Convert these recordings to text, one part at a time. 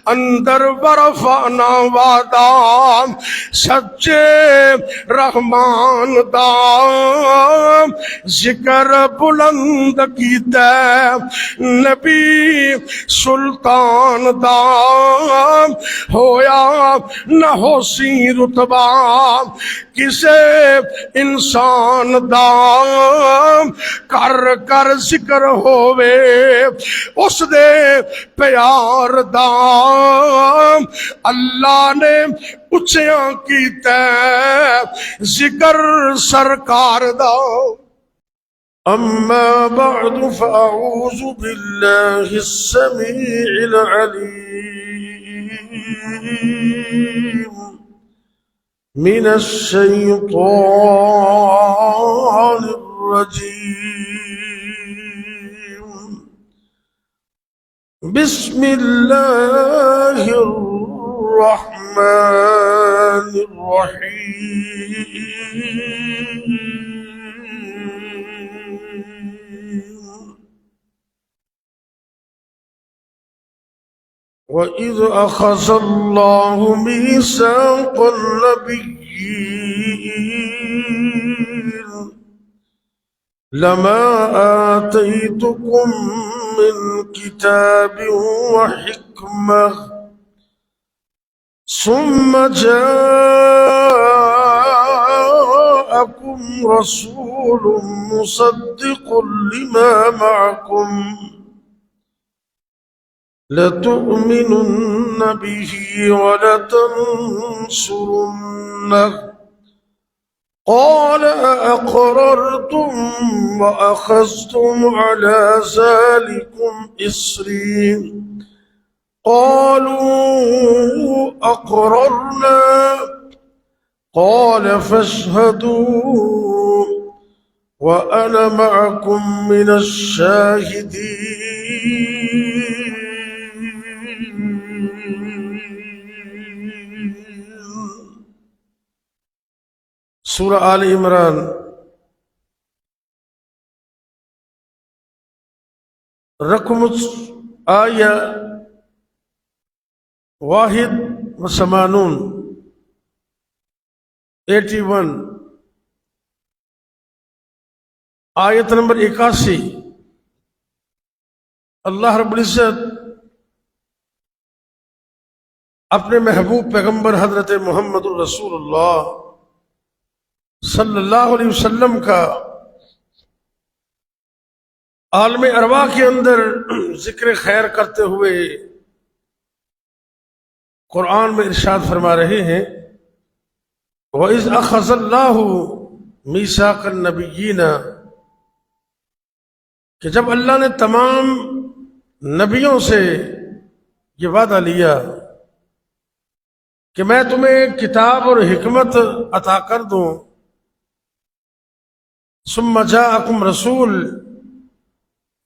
اندر ورفعنا وعدا سچے رحمان دا ذکر بلند کیتا نبی سلطان دا ہویا نہ ہو سی رتبہ کسے انسان دا کر کر ذکر ہووے اس دے پیار دا اللہ نے اچھیاں کیتا ذکر سرکار دا اما بعد فاعوذ باللہ السمیع العلیم من الشیطان الرجیم بسم اللہ الرحمن الرحیم وَإِذْ أَخَذَ اللَّهُ مِيثَاقَ النَّبِيِّينَ لَمَا آتَيْتُكُم مِّن كِتَابٍ وَحِكْمَةٍ ثُمَّ جَاءَكُمْ رَسُولٌ مُصَدِّقٌ لِّمَا مَعَكُمْ لَتُؤْمِنُنَّ بِهِ وَلَتَنصُرُنَّهُ قَالَ أَأَقْرَرْتُمْ وَأَخَذْتُمْ عَلَى ذَلِكُمْ إِصْرِي قَالُوا أَقْرَرْنَا قَالَ فَاشْهَدُوا وَأَنَا مَعَكُمْ مِنَ الشَّاهِدِينَ سورہ آل عمران رقم آیہ 81 آیت نمبر 81 اللہ رب العزت اپنے محبوب پیغمبر حضرت محمد الرسول اللہ صلی اللہ علیہ وسلم کا عالم ارواح کے اندر ذکر خیر کرتے ہوئے قرآن میں ارشاد فرما رہے ہیں وَإِذْ أَخَذَ اللَّهُ مِيثَاقَ النَّبِيِّينَ کہ جب اللہ نے تمام نبیوں سے یہ وعدہ لیا کہ میں تمہیں کتاب اور حکمت عطا کر دوں ثم جاءکم رسول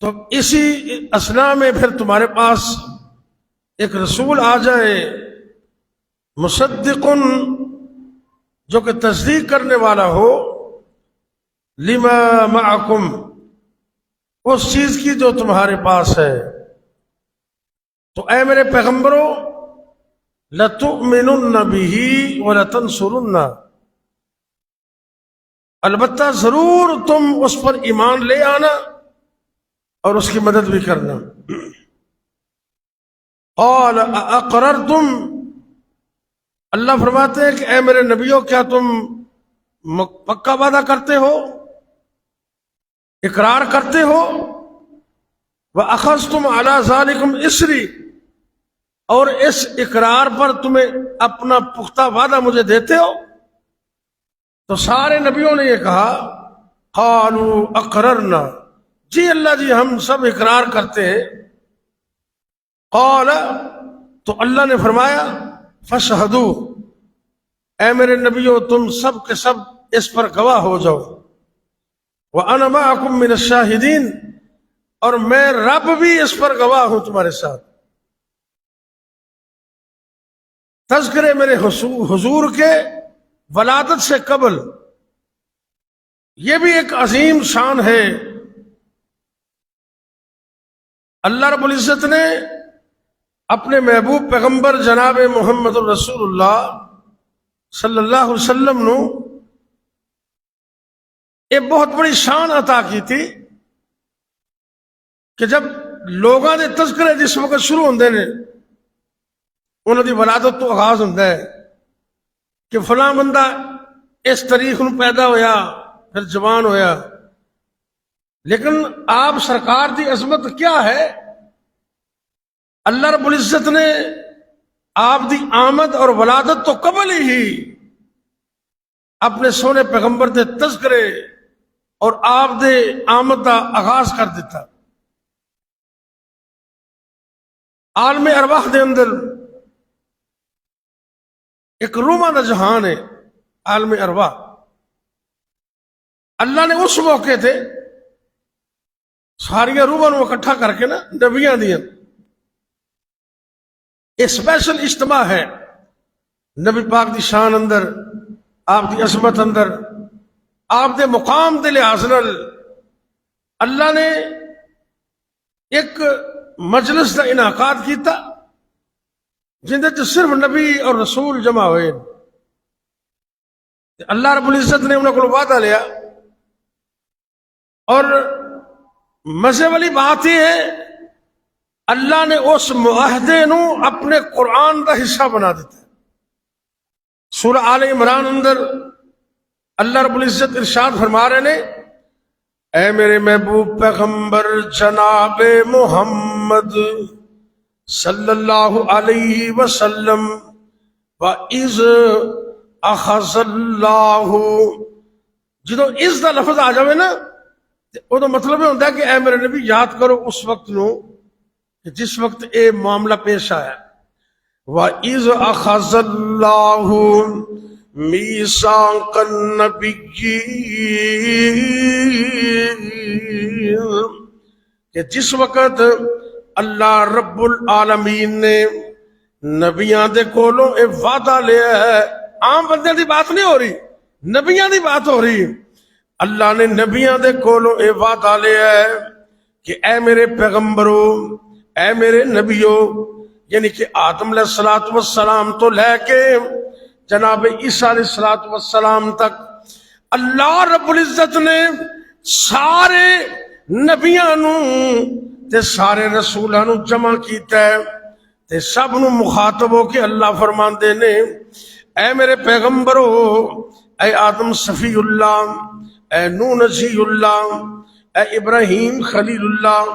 تو اسی اثناء میں پھر تمہارے پاس ایک رسول آ جائے مصدقن جو کہ تصدیق کرنے والا ہو لما معکم اس چیز کی جو تمہارے پاس ہے تو اے میرے پیغمبروں لَتُؤْمِنُنَّ بِهِ وَلَتَنْصُرُنَّ البتہ ضرور تم اس پر ایمان لے آنا اور اس کی مدد بھی کرنا قَالَ أَأَقْرَرْتُمْ اللہ فرماتے ہیں کہ اے میرے نبیوں کیا تم پکا وعدہ کرتے ہو اقرار کرتے ہو وَأَخَذْتُمْ عَلَى ذَلِكُمْ إِصْرِي اور اس اقرار پر تمہیں اپنا پختہ وعدہ مجھے دیتے ہو تو سارے نبیوں نے یہ کہا قالوا اقررنا جی اللہ جی ہم سب اقرار کرتے ہیں قال تو اللہ نے فرمایا فاشہدوا اے میرے نبیوں تم سب کے سب اس پر گواہ ہو جاؤ وَأَنَا مَعَكُمْ مِنَ الشَّاهِدِينَ اور میں رب بھی اس پر گواہ ہوں تمہارے ساتھ تذکرے میرے حضور کے ولادت سے قبل یہ بھی ایک عظیم شان ہے اللہ رب العزت نے اپنے محبوب پیغمبر جناب محمد رسول اللہ صلی اللہ علیہ وسلم نو ایک بہت بڑی شان عطا کی تھی کہ جب لوگوں کے تذکرے جس وقت شروع ہوندے نے انہوں کی ولادت تو آغاز ہوتا ہے کہ فلاں بندہ اس تاریخ میں پیدا ہویا پھر جوان ہویا، لیکن آپ سرکار دی عظمت کیا ہے؟ اللہ رب العزت نے آپ دی آمد اور ولادت تو قبل ہی اپنے سونے پیغمبر دے تذکرے اور آپ دے آمد دا آغاز کر دیتا۔ عالم ارواح دے اندر ایک روحاں دا جہان ہے، عالم ارواح۔ اللہ نے اس موقع تے ساریاں روحاں نو اکٹھا کر کے نا نبیاں دیاں اسپیشل اجتماع ہے نبی پاک دی شان اندر، آپ دی عظمت اندر، آپ دے مقام دے لحاظ نال اللہ نے ایک مجلس دا انعقاد کیتا جندے چ صرف نبی اور رسول جمع ہوئے۔ اللہ رب العزت نے انہوں کو وعدہ لیا، اور مزے والی بات یہ ہے اللہ نے اس معاہدے نو اپنے قرآن کا حصہ بنا دیتا ہے۔ سورہ آل عمران اندر اللہ رب العزت ارشاد فرما رہے نے، اے میرے محبوب پیغمبر جناب محمد صلی اللہ علیہ وسلم، وَإِذْ أَخَذَ اللَّهُ، جدو اس دا لفظ آ جاوے نا وہ تو مطلب یہ ہوتا ہے کہ اے میرے نبی یاد کرو اس وقت نو کہ جس وقت اے معاملہ پیش آیا۔ وَإِذْ أَخَذَ اللَّهُ مِيثَاقَ النَّبِيِّينَ، کہ جس وقت اللہ رب العالمین نے نبیاں دے کولوں اے وعدہ لیا ہے، عام بندے دی بات نہیں ہو رہی، نبیاں دی بات ہو رہی۔ اللہ نے نبیاں دے کولوں اے وعدہ لیا ہے کہ اے میرے پیغمبرو، اے میرے نبیو، یعنی کہ آدم علیہ السلام تو لے کے جناب عیسیٰ علیہ السلام تک اللہ رب العزت نے سارے نبیاں نو تے سارے رسولاں نو جمع کیتا ہے، تے سب نو مخاطب ہو کے اللہ فرماندے نے، اے میرے پیغمبرو، اے آدم صفی اللہ، اے نوح نجی اللہ، اے ابراہیم خلیل اللہ،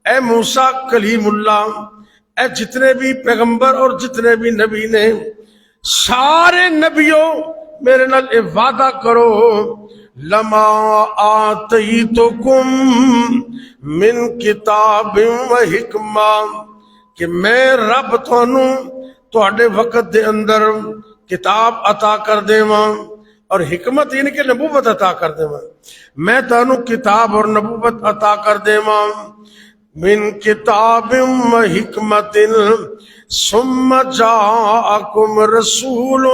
اے موسیٰ کلیم اللہ، اے جتنے بھی پیغمبر اور جتنے بھی نبی نے، سارے نبیوں میرے نال اے وعدہ کرو، لما آتیتکم من کتاب و حکمہ، کہ میں رب تواڈے وقت دے اندر کتاب عطا کر دیواں اور حکمت یعنی کہ نبوت عطا کر دیواں، میں تانوں کتاب اور نبوت عطا کر دیواں، من کتاب و حکمت ثم جاءکم رسول،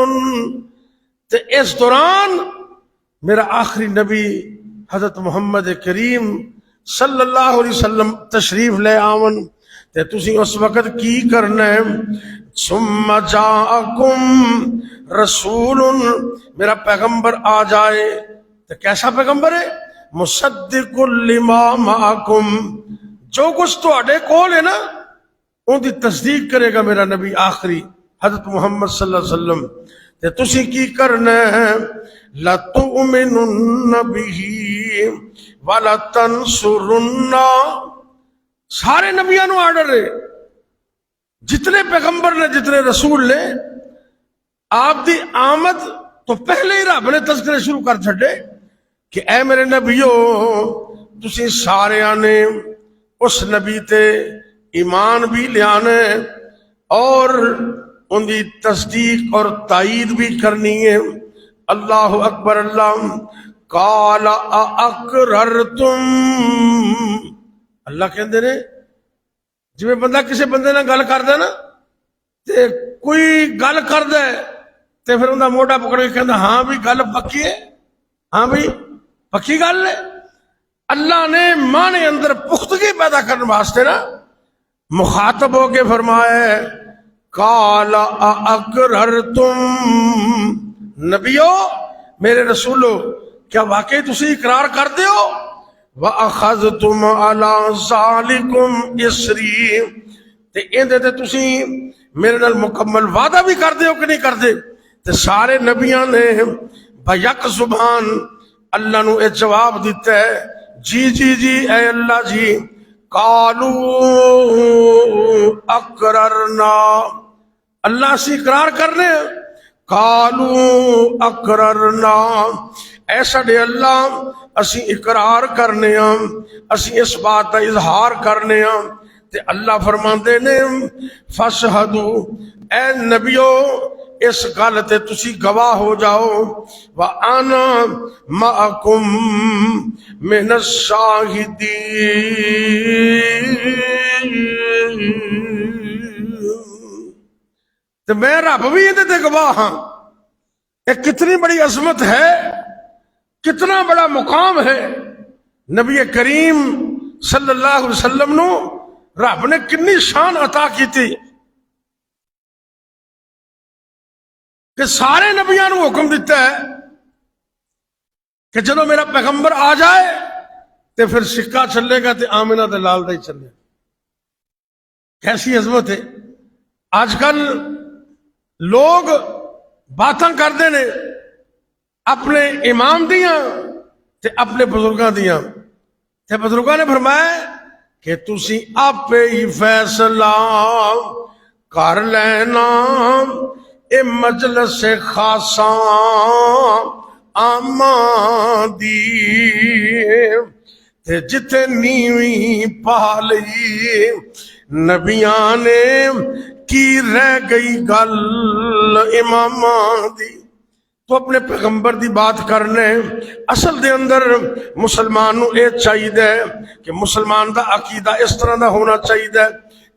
تے اس دوران میرا آخری نبی حضرت محمد کریم صلی اللہ علیہ وسلم تشریف لے آون، تے تسی اس وقت کی کرنا ہے، ثم جاءکم رسول، میرا پیغمبر آ جائے، تو کیسا پیغمبر ہے؟ مصدق لما معکم، جو کچھ تواڈے کول ہے نا ان دی تصدیق کرے گا میرا نبی آخری حضرت محمد صلی اللہ علیہ وسلم، تے تسی کی کرنا ہے، لَتُؤْمِنُنَّ بِهِ وَلَتَنْصُرُنَّ، سارے نبیوں نو آرڈر ہے، جتنے پیغمبر نے جتنے رسول نے، آپ دی آمد تو پہلے ہی رب نے تذکرے شروع کر چھڑے کہ اے میرے نبیو، تسی سارے آنے اس نبی تے ایمان بھی لیانے اور ان دی تصدیق اور تائید بھی کرنی ہے۔ اللہ اکبر، اللہ قال اقررتم، اللہ کہندے نے جی بندہ کسی بندے نے گل کر دے نا تے کوئی گل کر دے تے پھر انہاں موڈا پکڑ کے کہندا ہاں بھی گل پکی ہے، ہاں بھی پکی گل ہے۔ اللہ نے مانے اندر پختگی پیدا کرنے واسطے نا مخاطب ہو کے فرمائے قال اقررتم، نبیو میرے رسولو کیا واقعی تسی اقرار کرتے ہو؟ وَأَخَذْتُمْ عَلَىٰ ذَلِكُمْ إِصْرِي، تے اندے تے تسی میرے نال مکمل وعدہ بھی کر دے ہو کہ نہیں کر دے؟ تے سارے نبیاں نے بیک زبان اللہ نو اے جواب دیتا ہے جی جی جی اے اللہ جی. قالوا اقررنا، اللہ سے اقرار کرنے. قالوا اقررنا، ایسا دے اللہ اسی اقرار کرنے ہاں، اسی اس بات کا اظہار کرنے ہاں. تے اللہ فرماندے نے فاشہدوا، اے نبیو اس گل تے تسی گواہ ہو جاؤ. وَأَنَا مَعَكُمْ مِنَ الشَّاهِدِينَ، تے میں رب بھی یہ تے گواہ ہاں. ایک کتنی بڑی عظمت ہے، کتنا بڑا مقام ہے. نبی کریم صلی اللہ علیہ وسلم نو رب نے کنی شان عطا کی تھی کہ سارے نبیوں نو حکم دیتا ہے کہ جدو میرا پیغمبر آ جائے تے پھر سکہ چلے گا تے آمنہ تے لال دا ہی چلے. کیسی عظمت ہے. آج کل لوگ باتاں کرتے نے اپنے امام دیاں تے اپنے بزرگاں دیاں، تے بزرگاں نے فرمایا کہ تسی آپ ہی فیصلہ کر لینا، اے مجلس خاصاں آمادی، تے جتے نیویں پا لئی نبیاں نے کی رہ گئی گل اماماں دی. تو اپنے پیغمبر دی بات کرنے اصل دے اندر مسلمان نو اے چاہیے کہ مسلمان دا عقیدہ اس طرح دا ہونا چاہیے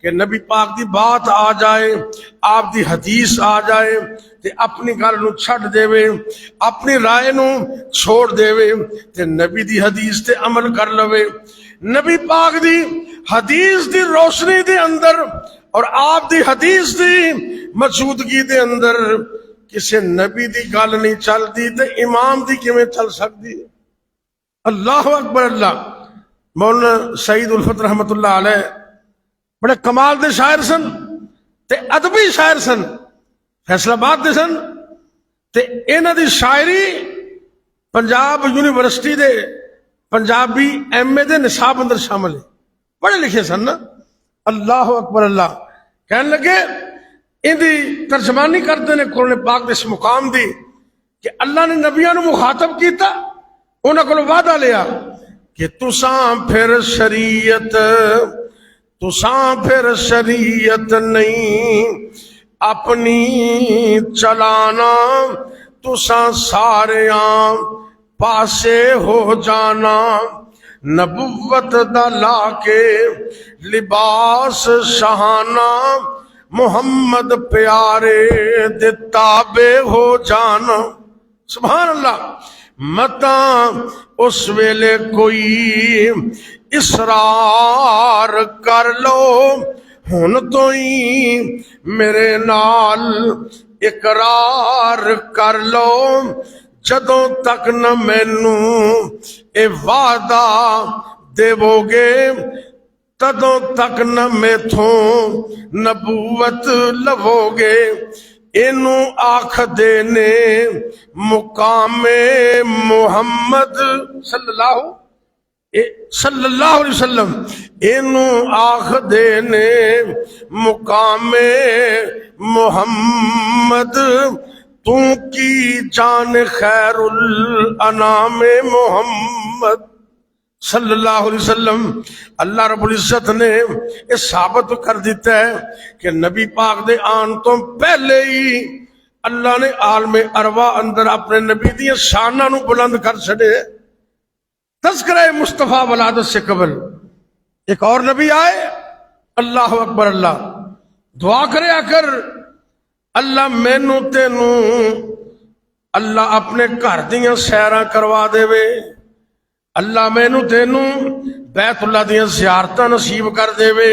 کہ نبی پاک دی بات آ جائے، آپ دی حدیث آ جائے تے اپنی گل نو چھڈ دے، اپنی رائے نو چھوڑ دے تے نبی دی حدیث تے عمل کر لوے. نبی پاک دی حدیث دی روشنی دے اندر اور آپ دی حدیث دی موجودگی دے اندر کسی نبی دی گل نہیں چلتی تے امام دی کیویں چل سکتی؟ اللہ اکبر. اللہ مولانا سعید الفت رحمت اللہ علیہ بڑے کمال دے شاعر سن تے ادبی شاعر سن، فیصل آباد دے سن تے انہاں دی شاعری پنجاب یونیورسٹی دے پنجابی ایم اے دے نصاب اندر شامل ہے. پڑھے لکھے سن نا. اللہ اکبر. اللہ کہنے لگے ان دی ترجمانی کرتے نے قرآن پاک دے اس مقام دی کہ اللہ نے نبیوں نو مخاطب کیتا، انہاں کو وعدہ لیا کہ تساں پھر شریعت نہیں اپنی چلانا، تساں ساریاں پاسے ہو جانا، نبوت دا لا کے لباس شہانہ، محمد پیارے دے تابع ہو جانا. سبحان اللہ. متاں اس ویلے کوئی اسرار کر لو، ہن تو ہی میرے نال اقرار کر لو، جدوں تک نہ مینوں اے وعدہ دیو گے تدوں تک نہ میتھوں نبوت لو گے. اینو آکھ دینے مقام محمد صلی اللہ علیہ وسلم، اینو آکھ دینے مقام محمد، تو کی جان خیر الانام محمد صلی اللہ علیہ وسلم. اللہ رب العزت نے اس ثابت کر دیتا ہے کہ نبی پاک دے آن تو پہلے ہی اللہ نے عالم ارواح اندر اپنے نبی دی شانہ نو بلند کر چھڑے. تذکرہ مصطفیٰ ولادت سے قبل ایک اور نبی آئے. اللہ اکبر. اللہ دعا کرے آ کر اللہ مینو تینو اللہ اپنے گھر دیاں سیراں کروا دے وے، اللہ مینو تینو بیت اللہ دیاں زیارتاں نصیب کر دے وے،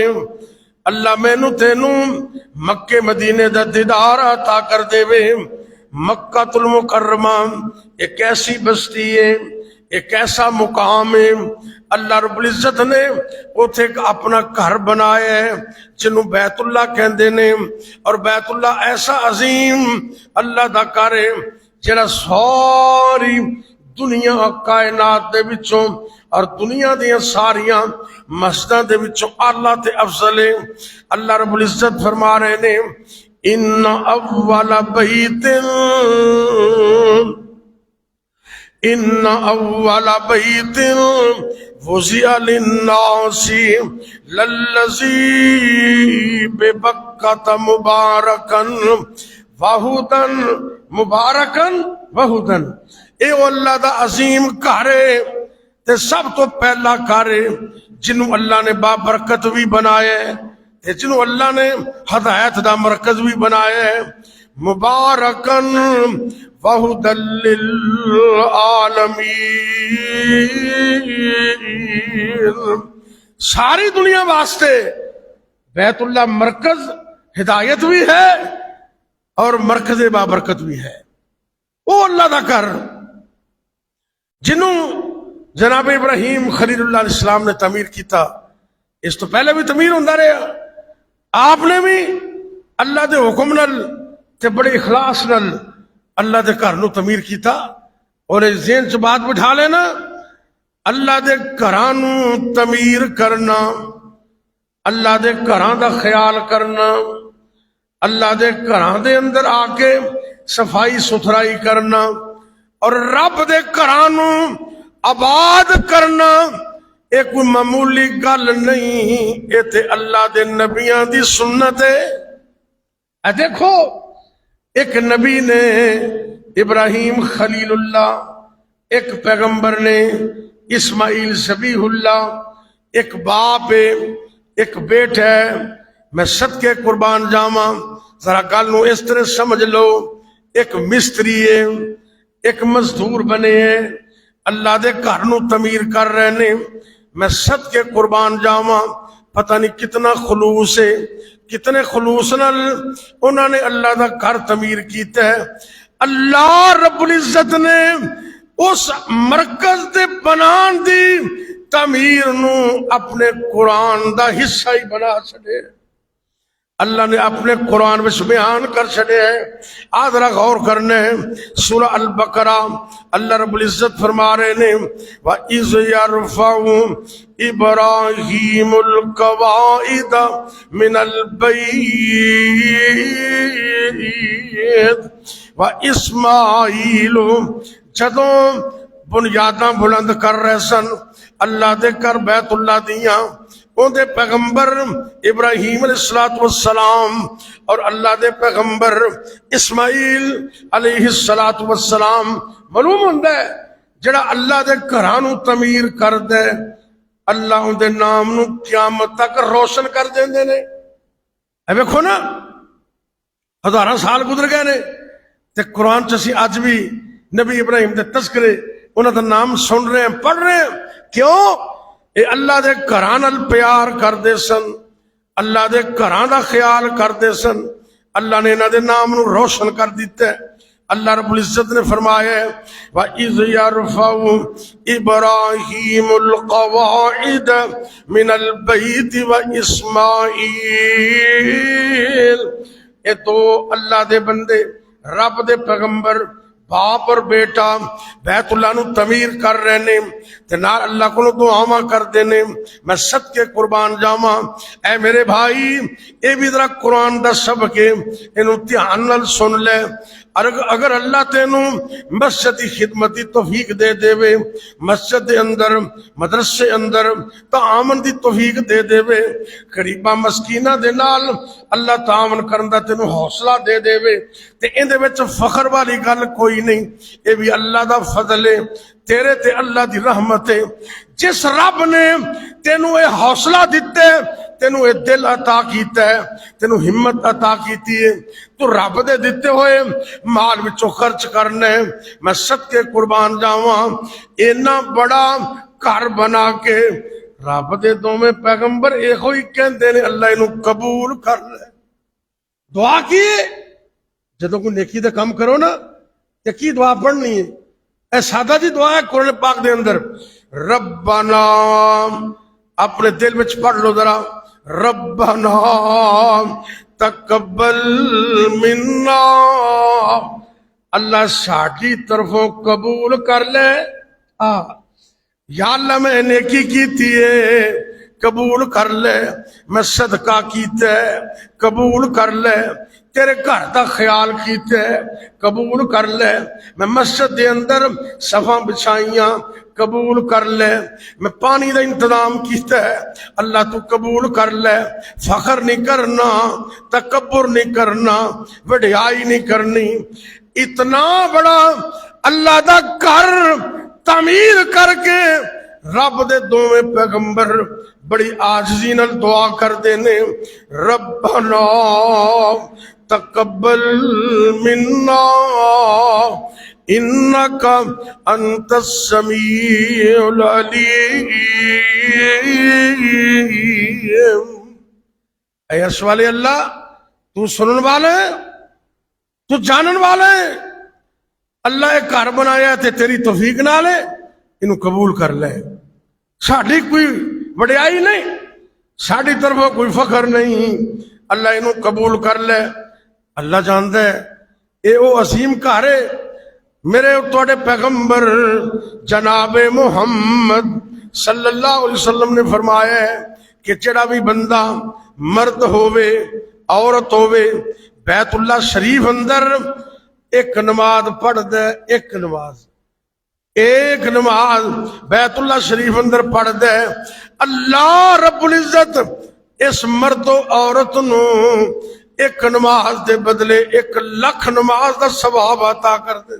اللہ مینوں تینوں مکے مدینے دا دیدار عطا کر دے وے۔ مکہ المکرمہ ایک ایسی بستی ہے، ایک ایسا مقام ہے، اللہ رب العزت نے اوتھے ایک اپنا گھر بنایا ہے جنوں بیت اللہ کہندے نے، اور بیت اللہ ایسا عظیم اللہ دا گھر ہے جڑا ساری دنیا کائنات دے وچوں اور دنیا دیاں ساریاں مسجداں دے وچوں اعلیٰ تے افضل ہے۔ اللہ رب العزت فرما رہے نے ان اول بیت وضع للناس للذی ببکۃ مبارکن وہدن، اے اللہ دا عظیم گھر ہے تے سب تو پہلا گھر ہے جنوں اللہ نے بابرکت بھی بنایا ہے تے جنوں اللہ نے ہدایت دا مرکز بھی بنایا ہے، مبارکن وہدن للعالمین، ساری دنیا واسطے بیت اللہ مرکز ہدایت بھی ہے اور مرکز بابرکت بھی ہے۔ وہ اللہ دا گھر جنوں جناب ابراہیم خلیل اللہ علیہ السلام نے تعمیر کیتا، اس تو پہلے بھی تعمیر ہوندا رہا، آپ نے بھی اللہ دے حکم نال تے بڑے اخلاص نال اللہ دے گھر نو تعمیر کیتا۔ اور اس ذہن چ بات بٹھا لینا، اللہ دے گھراں نو تعمیر کرنا، اللہ دے گھراں دا خیال کرنا، اللہ دے گھراں دے اندر آ کے صفائی ستھرائی کرنا اور رب دے گھراں نو آباد کرنا، یہ کوئی معمولی گل نہیں، یہ تے اللہ دے نبیاں دی سنت ہے۔ اے دیکھو، ایک نبی نے ابراہیم خلیل اللہ، ایک پیغمبر نے اسماعیل ذبیح اللہ، ایک باپ ہے، ایک بیٹا ہے۔ میں صدقے قربان جاواں، ذرا گل نو اس طرح سمجھ لو، ایک مستری ہے، ایک مزدور بنے ہیں، اللہ دے گھر نو تعمیر کر رہے نے۔ میں صدقے قربان جاواں، پتہ نہیں کتنا خلوص ہے، کتنے خلوص نال انہوں نے اللہ دا گھر تعمیر کیتا ہے۔ اللہ رب العزت نے اس مرکز دے بنان دی تعمیر نو اپنے قرآن دا حصہ ہی بنا چھڑے، اللہ نے اپنے قرآن میں بیان کر چھڑے ہیں۔ آدھرا غور کرنے ہیں، سورہ البقرہ اللہ رب العزت فرما رہے نے وَإِذْ يَرْفَعُ إِبْرَاهِيمُ الْقَوَاعِدَ مِنَ الْبَيْتِ وَإِسْمَاعِيلُ، جدوں بنیاداں بلند کر رہے سن اللہ دے کر بیت اللہ دیاں، ان دے پیغمبر ابراہیم علیہ السلام اور اللہ دے پیغمبر اسماعیل علیہ السلام، معلوم ہوندہ ہے جڑا اللہ دے گھراں نو تعمیر کر دے، اللہ ان دے نام نو قیامت تک روشن کر دیندے نے۔ اے ویکھو نا، ہزاراں سال گزر گئے نے تے قرآن چسی آج بھی نبی ابراہیم دے تذکرے انہاں دا نام سن رہے ہیں، پڑھ رہے ہیں۔ کیوں؟ اے اللہ دے گھراں نال پیار کر دے سن، اللہ دے گھراں دا خیال کر دے سن، اللہ نے انہاں دے نام نو روشن کر دیتا ہے۔ اللہ رب العزت نے فرمایا ہے وَإِذْ يَرْفَعُ إِبْرَاهِيمُ الْقَوَاعِدَ مِنَ الْبَيْتِ وَإِسْمَاعِيلُ، اے تو اللہ دے بندے، رب دے پیغمبر، باپ اور بیٹا بیت اللہ نو تعمیر کر رہے نے تے نال اللہ کو دعاواں کر دینے۔ میں صدقے قربان جاواں، اے میرے بھائی، اے بھی ذرا قرآن دا سبق ہے، اینوں دھیان نال سن لے۔ اگر اللہ تینوں مسجد کی خدمت دی توفیق دے دے وے، مسجد دے اندر، مدرسے اندر تعاون دی توفیق دے دے وے، غریباں مسکیناں دے نال اللہ تعاون کرن دا تینوں حوصلہ دے دے وے، تے ان دے وچ فخر والی گل کوئی نہیں، اے بھی اللہ دا فضل ہے، تیرے تے اللہ دی رحمت ہے۔ جس رب نے تینوں اے حوصلہ دیتے، تینوں اے دل عطا کیتا ہے، تینوں ہمت عطا کیتی ہے، تو رب دے دیتے ہوئے مال وچوں خرچ کرنے۔ میں صدقے قربان جاواں، اینا بڑا گھر بنا کے رب دے دوویں پیغمبر ایہو ہی کہندے نے اللہ اینو قبول کر لے۔ دعا کی جدوں کوئی نیکی دا کام کرو نا تے کی دعا پڑھنی ہے؟ اے سادہ جی دعا ہے قرآن پاک دے اندر، ربنا، اپنے دل وچ پڑھ لو ذرا، ربنا تقبل منا، اللہ ساڈی طرفوں قبول کر لے۔ یا اللہ میں نیکی کیتی ہے قبول کر لے، میں صدقہ کیتا ہے قبول کر لے، تیرے گھر دا خیال کیتا ہے قبول کر لے، میں مسجد دے اندر صفاں بچھائیاں قبول کر لے، میں پانی دا انتظام کیتا ہے اللہ تو قبول کر لے۔ فخر نہیں کرنا، تکبر نہیں کرنا، وڈیائی نہیں کرنی۔ اتنا بڑا اللہ دا گھر تعمیر کر کے رب دے دوویں پیغمبر بڑی عاجزی نال دعا کر دینے، ربنا تقبل منا انک انت السمیع العلیم۔ اے عرش والے اللہ، تو سنن والے، تو جانن والے، اللہ ایک گھر بنایا تے تیری توفیق نال انہوں قبول کر لے۔ ساڑھی کوئی وڈیائی نہیں، ساڑھی طرف کوئی فخر نہیں، اللہ انہوں قبول کر لے۔ اللہ جانتا ہے اے او عظیم گھر ہے، میرے توڑے پیغمبر جناب محمد صلی اللہ علیہ وسلم نے فرمایا ہے کہ جڑا بھی بندہ مرد ہووے عورت ہووے بیت اللہ شریف اندر ایک نماز پڑھ دے، ایک نماز بیت اللہ شریف اندر پڑھ دے، اللہ رب العزت اس مرد و عورت نو ایک نماز دے بدلے 1,00,000 نماز دا ثواب عطا کر دے۔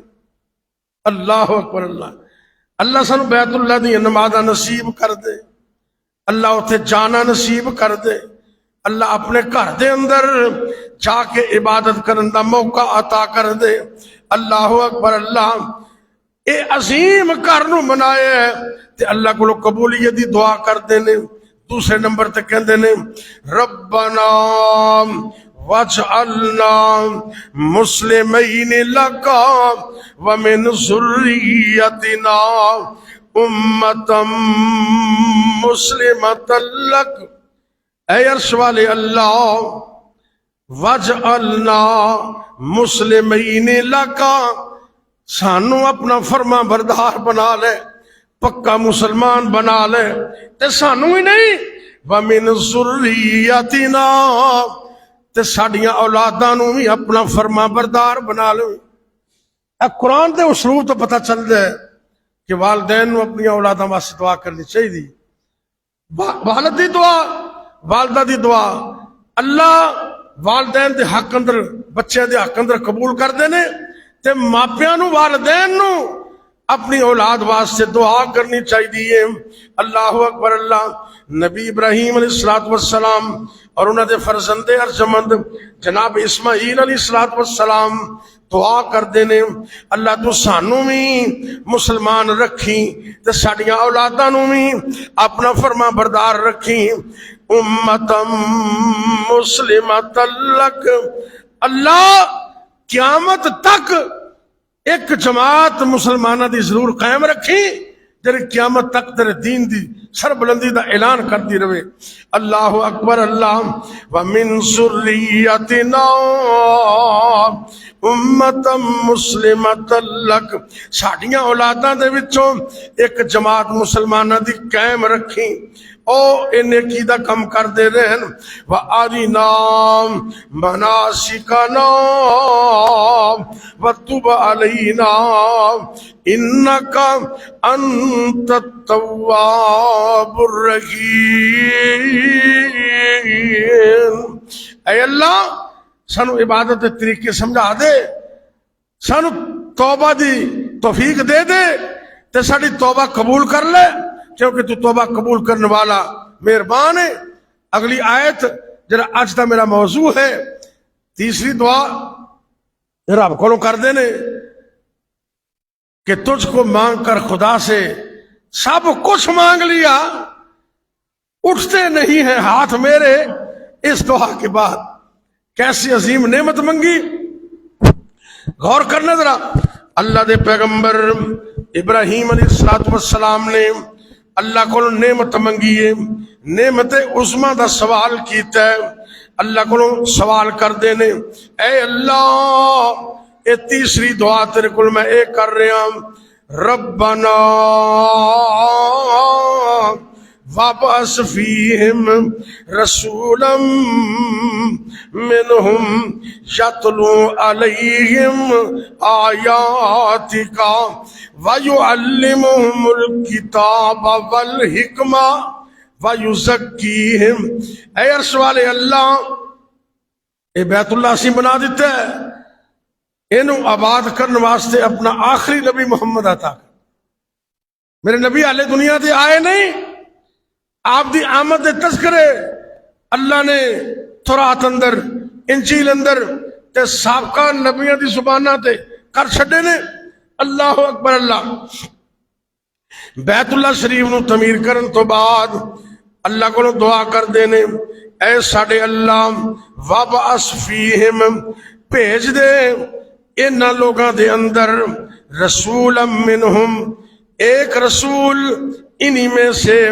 اللہ اکبر اللہ، اللہ سانو بیت اللہ دی نمازاں نصیب کر دے، اللہ اتھے جانا نصیب کر دے، اللہ اپنے گھر دے اندر جا کے عبادت کرن دا موقع عطا کر دے۔ اللہ اکبر اللہ، اے عظیم گھر نو بنایا ہے تے اللہ کو قبولیت دی دعا کر دینے۔ دوسرے نمبر تے کہندے نے ربنا واجعلنا مسلمین لک ومن ذریتنا امتا مسلمتا لک۔ اے عرش والے اللہ، وَجْعَلْنَا مُسْلِمِينَ لَكَ، سانو اپنا فرما بردار بنا لے، پکا مسلمان بنا لے، تے سانو ہی نہیں وَمِن ذُرِّيَّتِنَا، تے ساڑیاں اولاداں نو بھی اپنا فرما بردار بنا لے۔ اے قرآن دے اسلوب تو پتہ چل دے کہ والدین نو اپنی اولاداں واسطے دعا کرنی چاہیے، والد دی دعا، والدہ دی دعا اللہ والدین دے حق اندر، بچے دے حق اندر قبول کر دینے، تے ماپیاں نو والدین نو اپنی اولاد واسطے دعا کرنی چاہیے۔ اللہ اکبر اللہ، نبی ابراہیم علیہ السلام اور انہاں دے فرزند ارجمند جناب اسماعیل علیہ السلام دعا کر دینے، اللہ تو سانو بھی مسلمان رکھی تے ساڑیاں اولاداں نو بھی اپنا فرما بردار رکھی، امتا مسلمتا لک۔ اللہ قیامت تک ایک جماعت مسلمانہ دی ضرور قائم رکھی جنہیں قیامت تک تیرے دین دی سربلندی دا اعلان کرتی رہے۔ اللہ اکبر اللہ، وَمِن ذُرِّيَّتِنَا امتا مسلمتا لک، ساڑیاں اولاداں دے وچوں ایک جماعت مسلمانہ دی قائم رکھی، او نیکی دا کم کر دے رہن۔ وَأَرِنَا مَنَاسِكَنَا وَتُبْ عَلَيْنَا إِنَّكَ أَنْتَ التَّوَّابُ الرَّحِيمُ۔ اے اللہ سانو عبادت کے طریقے سمجھا دے، سانو توبہ دی توفیق دے دے تے ساڑی توبہ قبول کر لے، کیونکہ تو توبہ قبول کرنے والا مہربان ہے۔ اگلی آیت جرا آج دا میرا موضوع ہے، تیسری دعا رب کو کر دینے کہ تجھ کو مانگ کر خدا سے سب کچھ مانگ لیا اٹھتے نہیں ہیں ہاتھ میرے اس دعا کے بعد. کیسی عظیم نعمت منگی. غور کرنا ذرا. اللہ دے پیغمبر ابراہیم علیہ السلام نے اللہ کو نعمت منگی ہے, نعمت عظما دا سوال کیتا ہے. اللہ کو سوال کر دینے, اے اللہ اے تیسری دعا تیرے کو میں ایک کر رہا ہوں, ربنا وابعث فیہم رسولا منہم یتلو علیہم آیاتک ویعلمہم الکتاب والحکمہ ویزکیہم. اے عرش والے اللہ, اے بیت اللہ سی بنا دیتا ہے, انہوں آباد کرنے واسطے اپنا آخری نبی محمد عطا کر. میرے نبی آلے دنیا دے آئے نہیں, آپ دی آمد دے تذکرے اللہ نے تورات اندر انجیل اندر تے سابقہ نبیوں دی زبانہ تے کر چھڑے نے. اللہ اکبر. اللہ بیت اللہ شریف نو تعمیر کرن تو بعد اللہ کو دعا کر دینے, اے ساڈے اللہ وابعث فیہم, بھیج دے انہاں لوگاں دے اندر رسولا منہم, ایک رسول انہی میں سے,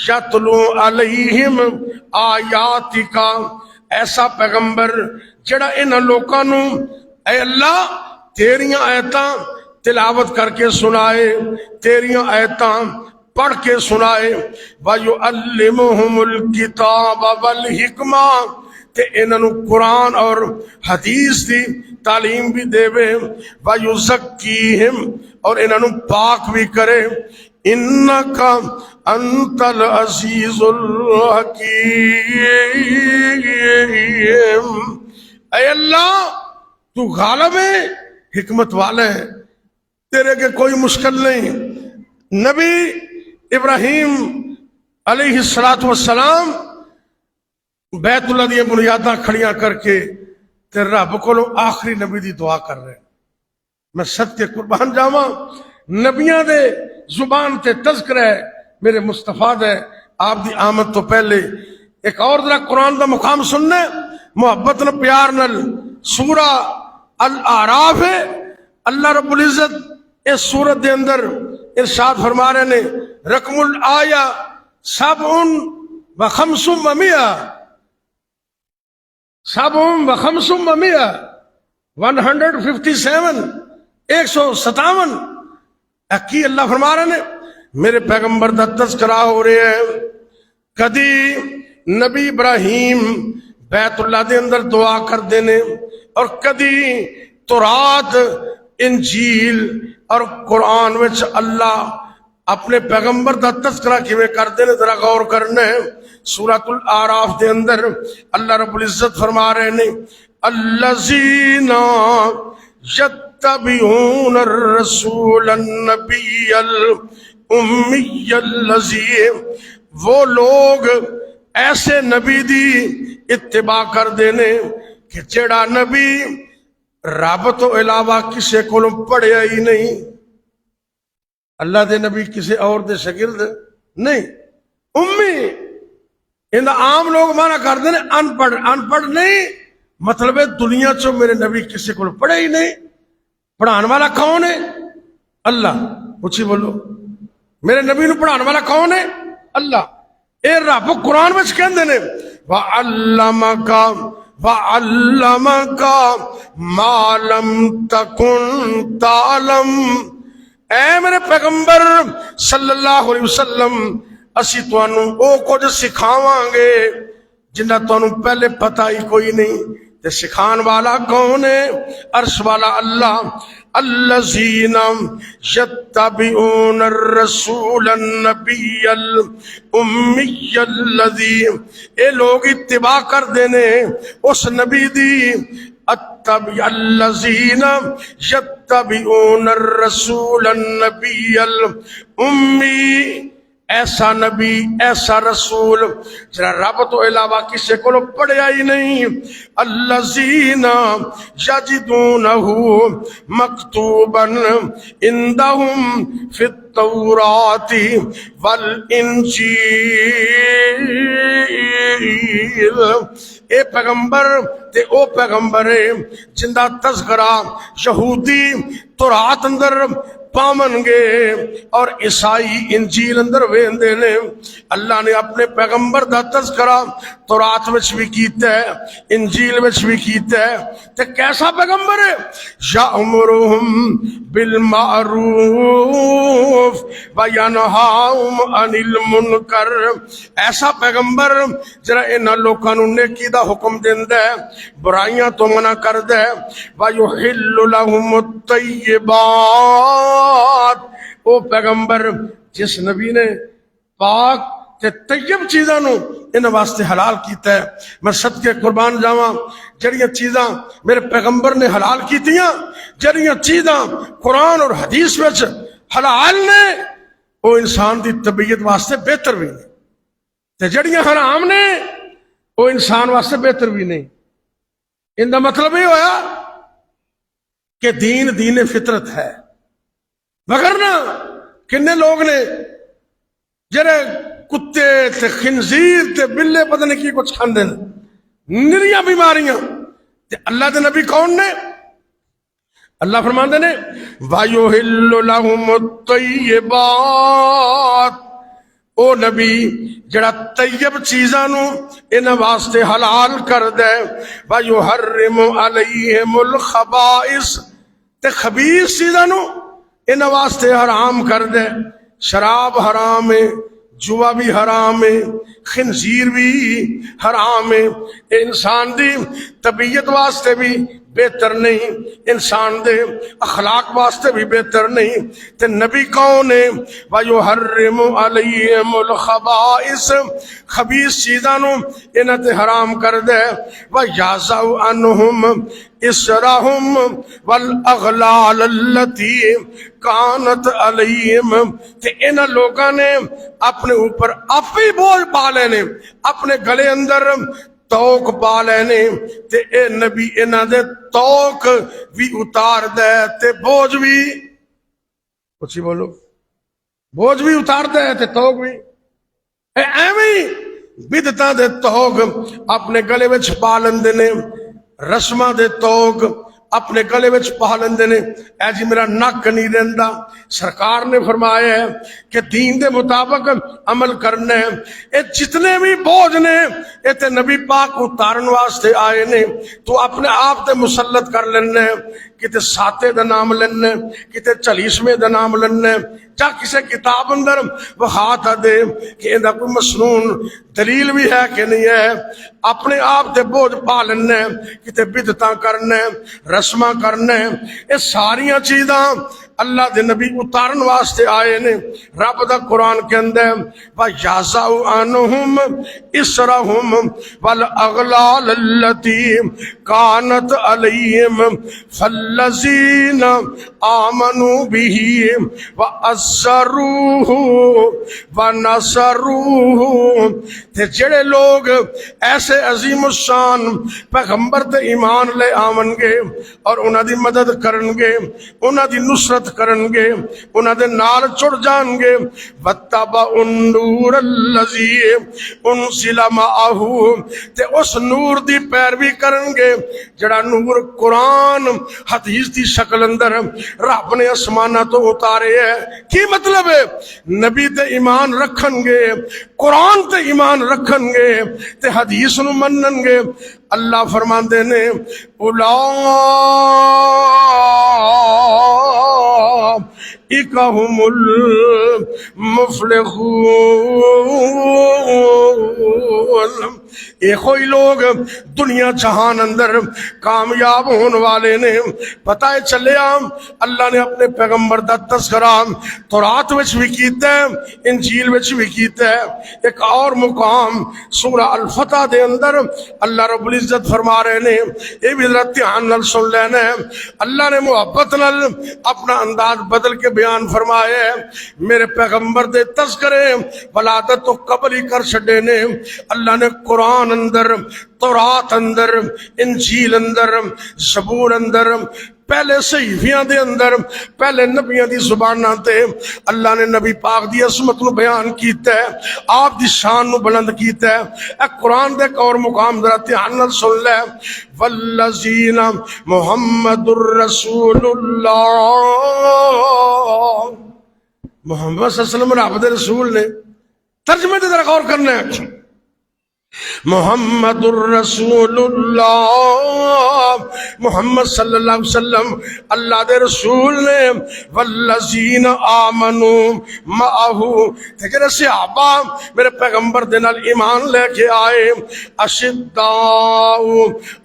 یتلو علیہم آیاتکا, ایسا پیغمبر جڑا انہاں لوکاں نو اے اللہ تیریاں آیتاں تلاوت کر کے سنائے, تیریاں آیتاں پڑھ کے سنائے. وَيُعَلِّمُهُمُ الْكِتَابَ وَالْحِکْمَةَ, تے انہاں نو قرآن اور حدیث دی تعلیم بھی دے وے. وَيُزَکِّیہم, اور انہاں نو پاک بھی کرے. اِنَّکَ أَنْتَ الْعَزِیزُ الْحَکِیمُ. اے اللہ تو غالب ہے, حکمت والا ہے, تیرے کے کوئی مشکل نہیں. نبی ابراہیم علیہ السلام بیت اللہ دی بنیاداں کھڑیاں کر کے تے رب کو آخری نبی دی دعا کر رہے. میں صدقے قربان جاواں, نبیاں دے زبان تے تذکرہ ہے میرے مصطفیٰ دے آپ دی آمد تو پہلے. ایک اور ذرا قرآن دا مقام سننے محبت نہ پیار نل. سورہ الاعراف ہے, اللہ رب العزت اس سورت دے اندر ارشاد فرما رہے نے, رقم الآیہ 57 157 157. کی اللہ فرما رہے نے میرے پیغمبر دا تذکرہ ہو رہے ہیں. کدی نبی ابراہیم بیت اللہ دے اندر دعا کر دینے, اور کدی تورات انجیل اور قرآن وچ اللہ اپنے پیغمبر دا تذکرہ کیویں کر دینے. ذرا غور کرنا ہے. سورۃ الاعراف دے اندر اللہ رب العزت فرما رہے نے, الذین یتبعون الرسول النبی الامی الذی, وہ لوگ ایسے نبی دی اتباع کر دینے کہ جڑا نبی رب تو علاوہ کسے کو پڑھیا ہی نہیں. اللہ دے نبی کسے اور دے شاگرد نہیں, امی. ان عام لوگ مانا کر دیں ان پڑھ, ان پڑھ نہیں مطلب ہے دنیا چو میرے نبی کسے کو پڑھے ہی نہیں. پڑھان والا کون ہے؟ اللہ. اچھی بولو, میرے نبی نو پڑھان والا کون ہے؟ اللہ. اے رب قرآن میں کہندے نے وَعَلَّمَكَ مَا لَمْ تَكُنْ تَعْلَمْ. اے میرے پیغمبر صلی اللہ علیہ وسلم, اسی تانوں او کچھ سکھاواں گے جنہ تانوں پہلے پتہ ہی کوئی نہیں. تے سکھان والا کون ہے؟ عرش والا اللہ. الذین یتبعون الرسول النبی الامی الذی, اے لوگ اتباع کر دینے اس نبی دی. الذین یتبعون الرسول النبی الامی, ایسا نبی ایسا رسول جرا رب تو علاوہ کسی کو پڑھیا ہی نہیں. الذین یجدونہ مکتوبا عندہم فی التوراۃ والانجیل. اے پیغمبر تے او پیغمبر جندہ تذکرہ یہودی تورات اندر پامن گے اور عیسائی انجیل اندر ویندے نے. اللہ نے اپنے پیغمبر دا تذکرہ تورات وچ بھی کیتا ہے, انجیل وچ بھی کیتا ہے. تے کیسا پیغمبر ہے؟ یأمرہم بالمعروف وینہاہم عن المنکر. ایسا پیغمبر جڑا انہاں لوکاں نوں نیکی دا حکم دیندا ہے, برائیاں تو منع کردا ہے. ویحل لہم الطیبات. او پیغمبر جس نبی نے پاک تے طیب چیزاں نو ان واسطے حلال کیتا ہے. میں صدقے قربان جاواں جڑیاں چیزاں میرے پیغمبر نے حلال کیتیاں, جڑیاں چیزاں قرآن اور حدیث وچ حلال نے وہ انسان دی طبیعت واسطے بہتر بھی نہیں, تے جڑیاں حرام نے وہ انسان واسطے بہتر بھی نہیں. ان دا مطلب یہ ہویا کہ دین فطرت ہے. وگرنہ کنے لوگ نے جڑے کتے تے خنزیر تے بلے پتہ نہیں کی کچھ کھاندے نے, نریاں بیماریاں. تے اللہ دے نبی کون نے؟ اللہ فرماندے نے وَيُحِلُّ لَهُمُ الطَّيِّبَاتِ. او نبی جڑا طیب چیزاں نو انہاں واسطے حلال کر دے. وَيُحَرِّمُ عَلَيْهِمُ الْخَبَائِثَ. تے خبیث چیزاں نو انہاں واسطے حرام کر دے. شراب حرام ہے, جوا بھی حرام ہے, خنزیر بھی حرام ہے. انسان دی طبیعت واسطے بھی بہتر نہیں, انسان دے اخلاق واسطے بھی بہتر نہیں. تے نبی کون ہے؟ وَيُحَرِّمُ عَلَيْهِمُ الْخَبَائِثَ. خبیث چیزاں نو انہاں تے حرام کر دے. وَيَضَعُ عَنْهُمْ إِصْرَهُمْ وَالْأَغْلَالَ الَّتِي كَانَتْ عَلَيْهِمْ. تے انہاں لوگاں نے اپنے اوپر آپ ہی بوجھ پا لینے, اپنے گلے اندر توق پا لینے. تے اے نبی انہاں دے توق بھی اتار دے تے بوجھ بھی, کچھ بولو, بوجھ بھی اتار دے تے توق بھی. اے ایویں بدعتاں دے توق اپنے گلے وچ پا لیندے نے, رسماں دے توق اپنے گلے وچ پا لیندے نے. اے جی میرا نک نہیں رہندا. سرکار نے فرمایا ہے کہ دین دے مطابق عمل کرنا ہے. اے جتنے بھی بوجھ نے اے تے نبی پاک اتارن واسطے آئے نے. تو اپنے آپ تے مسلط کر لینا ہے, کتے ساتے دا نام لینا ہے, کتے چلیسویں دا نام لینا ہے, جا کسے کتاب اندر وہاتا دے کہ اندہ کوئی مسنون دلیل بھی ہے کہ نہیں ہے. اپنے آپ تے بوجھ پا لینا ہے, کتے بدعتاں کرنا ہے, رسماں کرنا ہے. یہ ساریاں چیزاں اللہ دے نبی اتارن واسطے آئے نے. رب دا قرآن کے اندر وَيَضَعُ عَنْهُمْ إِصْرَهُمْ وَالْأَغْلَالَ الَّتِي كَانَتْ عَلَيْهِمْ فَالَّذِينَ آمَنُوا بِهِ وَأَزَّرُوهُ وَنَصَرُوهُ. تے جڑے لوگ ایسے عظیم الشان پیغمبر تے ایمان لے آون گے اور انہاں دی مدد کرن گے, انہاں دی نصرت کرن گے, انہاں دے نال چڑ جان گے. وَاتَّبَعُوا النُّورَ الَّذِي أُنزِلَ مَعَهُ. تے اس نور دی پیروی کرن گے جڑا نور قرآن حدیث دی شکل اندر رب نے آسمانہ تو اتارے ہے. کی مطلب ہے؟ نبی تے ایمان رکھن گے, قرآن تے ایمان رکھن گے, تے حدیث نو منن گے. اللہ فرماندے نے اولئک هم المفلحون. ایک ہوئی لوگ دنیا جہان اندر کامیاب ہونے والے نے پتہ ہے چلیا اللہ نے اپنے پیغمبر دا تذکرہ تورات وچ بھی کیتا ہے انجیل وچ بھی کیتا ہے۔ ایک اور مقام سورہ الفتح دے اندر اللہ رب العزت فرما رہے نے، یہ بھی ذرا دھیان نال سن لینا ہے، اللہ نے محبت نال اپنا انداز بدل کے بیان فرمایا ہے۔ میرے پیغمبر دے تذکرے ولادت تو قبل ہی کر چھڈے نے، اللہ نے قرآن اندر، تورات اندر، انجیل اندر، زبور اندر، پہلے صحیفیاں دے اندر، پہلے نبیاں دی زباناں تے اللہ نے نبی پاک دی عظمت نو بیان کیتا ہے، آپ دی شان نو بلند کیتا ہے۔ اے قرآن دے ایک اور مقام ذرا دھیان نال سن لے، والذین محمد الرسول اللہ، محمد صلی اللہ علیہ وسلم رب دے رسول نے، ترجمے تے ذرا غور کرنا ہے، محمد الرسول اللہ، محمد صلی اللہ علیہ وسلم اللہ دے رسول نے، والذین آمنوا معہ، جڑے صحابہ میرے پیغمبر دے نال ایمان لے کے آئے، اشداء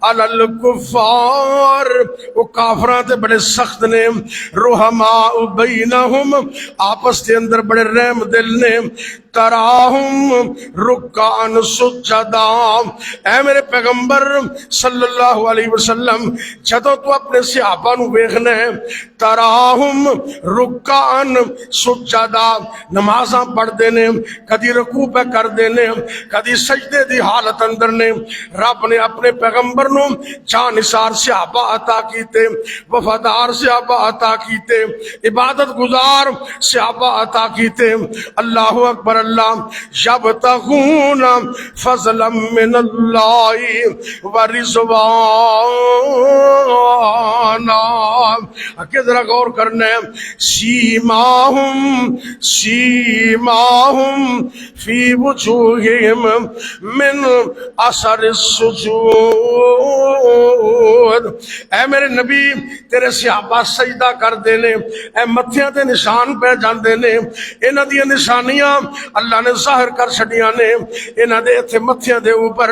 علی الکفار، وہ کافراں تے بڑے سخت نے، رحماء بینہم، آپس دے اندر بڑے رحم دل نے، تراہم رکعن سجدا، اے میرے پیغمبر صلی اللہ علیہ وسلم جدوں تو اپنے صحابہ نو ویکھنا ہے، تراہم رکعن سجدا، نمازاں پڑھدے نے، کدی رکوع پہ کردے نے، کدی سجدے دی حالت اندر نے۔ رب نے اپنے پیغمبر نو جان نثار صحابہ عطا کیتے، وفادار صحابہ عطا کیتے، عبادت گزار صحابہ عطا کیتے۔ اللہ اکبر، اللہ یبتغون فضلا من اللہ ورضوانا، کہ ذرا غور کرنا ہے، سیماہم فی وجوہہم من اثر السجود، اے میرے نبی تیرے صحابہ سجدہ کر دینے، اے متھیاں تے نشان پہ جاندے نے، انہاں دی نشانیاں اللہ نے ظاہر کر چھڈیاں نے انہاں دے اتھے متھیاں دے اوپر۔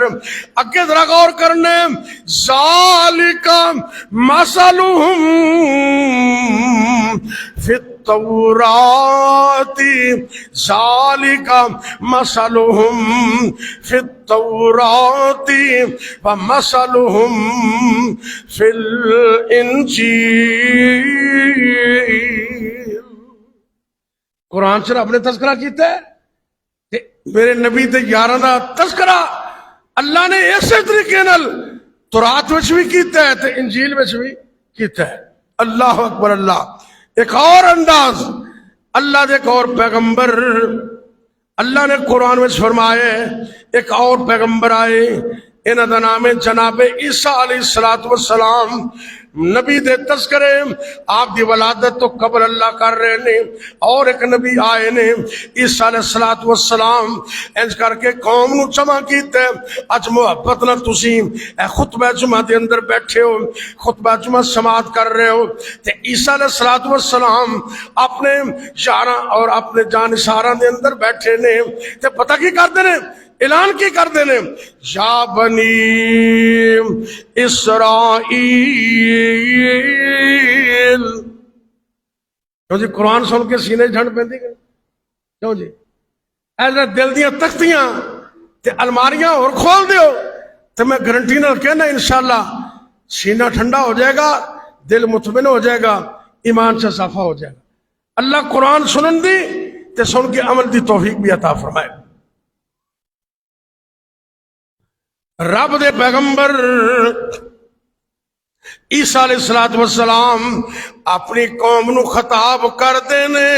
اگے ذرا غور کرنے، ذالک مثلہم فی التوراۃ، ذالک مثلہم فی التوراۃ ومثلہم فی الانجیل۔ قرآن چ رب نے تذکرہ کیتا ہے، میرے نبی تے یاراں دا تذکرہ اللہ نے اسی طریقے نال تورات وچ بھی کیتا ہے تے انجیل وچ بھی کیتا ہے۔ اللہ اکبر، اللہ ایک اور انداز، اللہ دے ایک اور پیغمبر، اللہ نے قرآن وچ فرمایا، ایک اور پیغمبر آئے، انہاں دا نام ہے جناب عیسیٰ علیہ السلام، نبی دے تذکرے آپ دی ولادت تو قبل اللہ کر رہے نے، اور ایک نبی آئے نے عیسیٰ علیہ السلام، انج کر کے قوم نو جمع کیتے۔ اج محبت نہ تسی اے خطبہ جمعہ دے اندر بیٹھے ہو، خطبہ جمعہ سماعت کر رہے ہو، تے عیسیٰ علیہ السلام اپنے یاراں اور اپنے جانشاراں دے اندر بیٹھے نے، تے پتہ کی کردے نے، اعلان کی کردے نے، یا بنی اسرائیل، کیوں جی قرآن سن کے سینے جھنڈ پیندی گئے، کیوں جی ایسا دل دیاں تختیاں تے الماریاں اور کھول دیو، تو میں گارنٹی نال کہنا انشاءاللہ سینہ ٹھنڈا ہو جائے گا، دل مطمئن ہو جائے گا، ایمان سے اضافہ ہو جائے گا۔ اللہ قرآن سنن دی تے سن کے عمل دی توفیق بھی عطا فرمائے۔ رب دے پیغمبر عیسیٰ علیہ السلام اپنی قوم نو خطاب کر دینے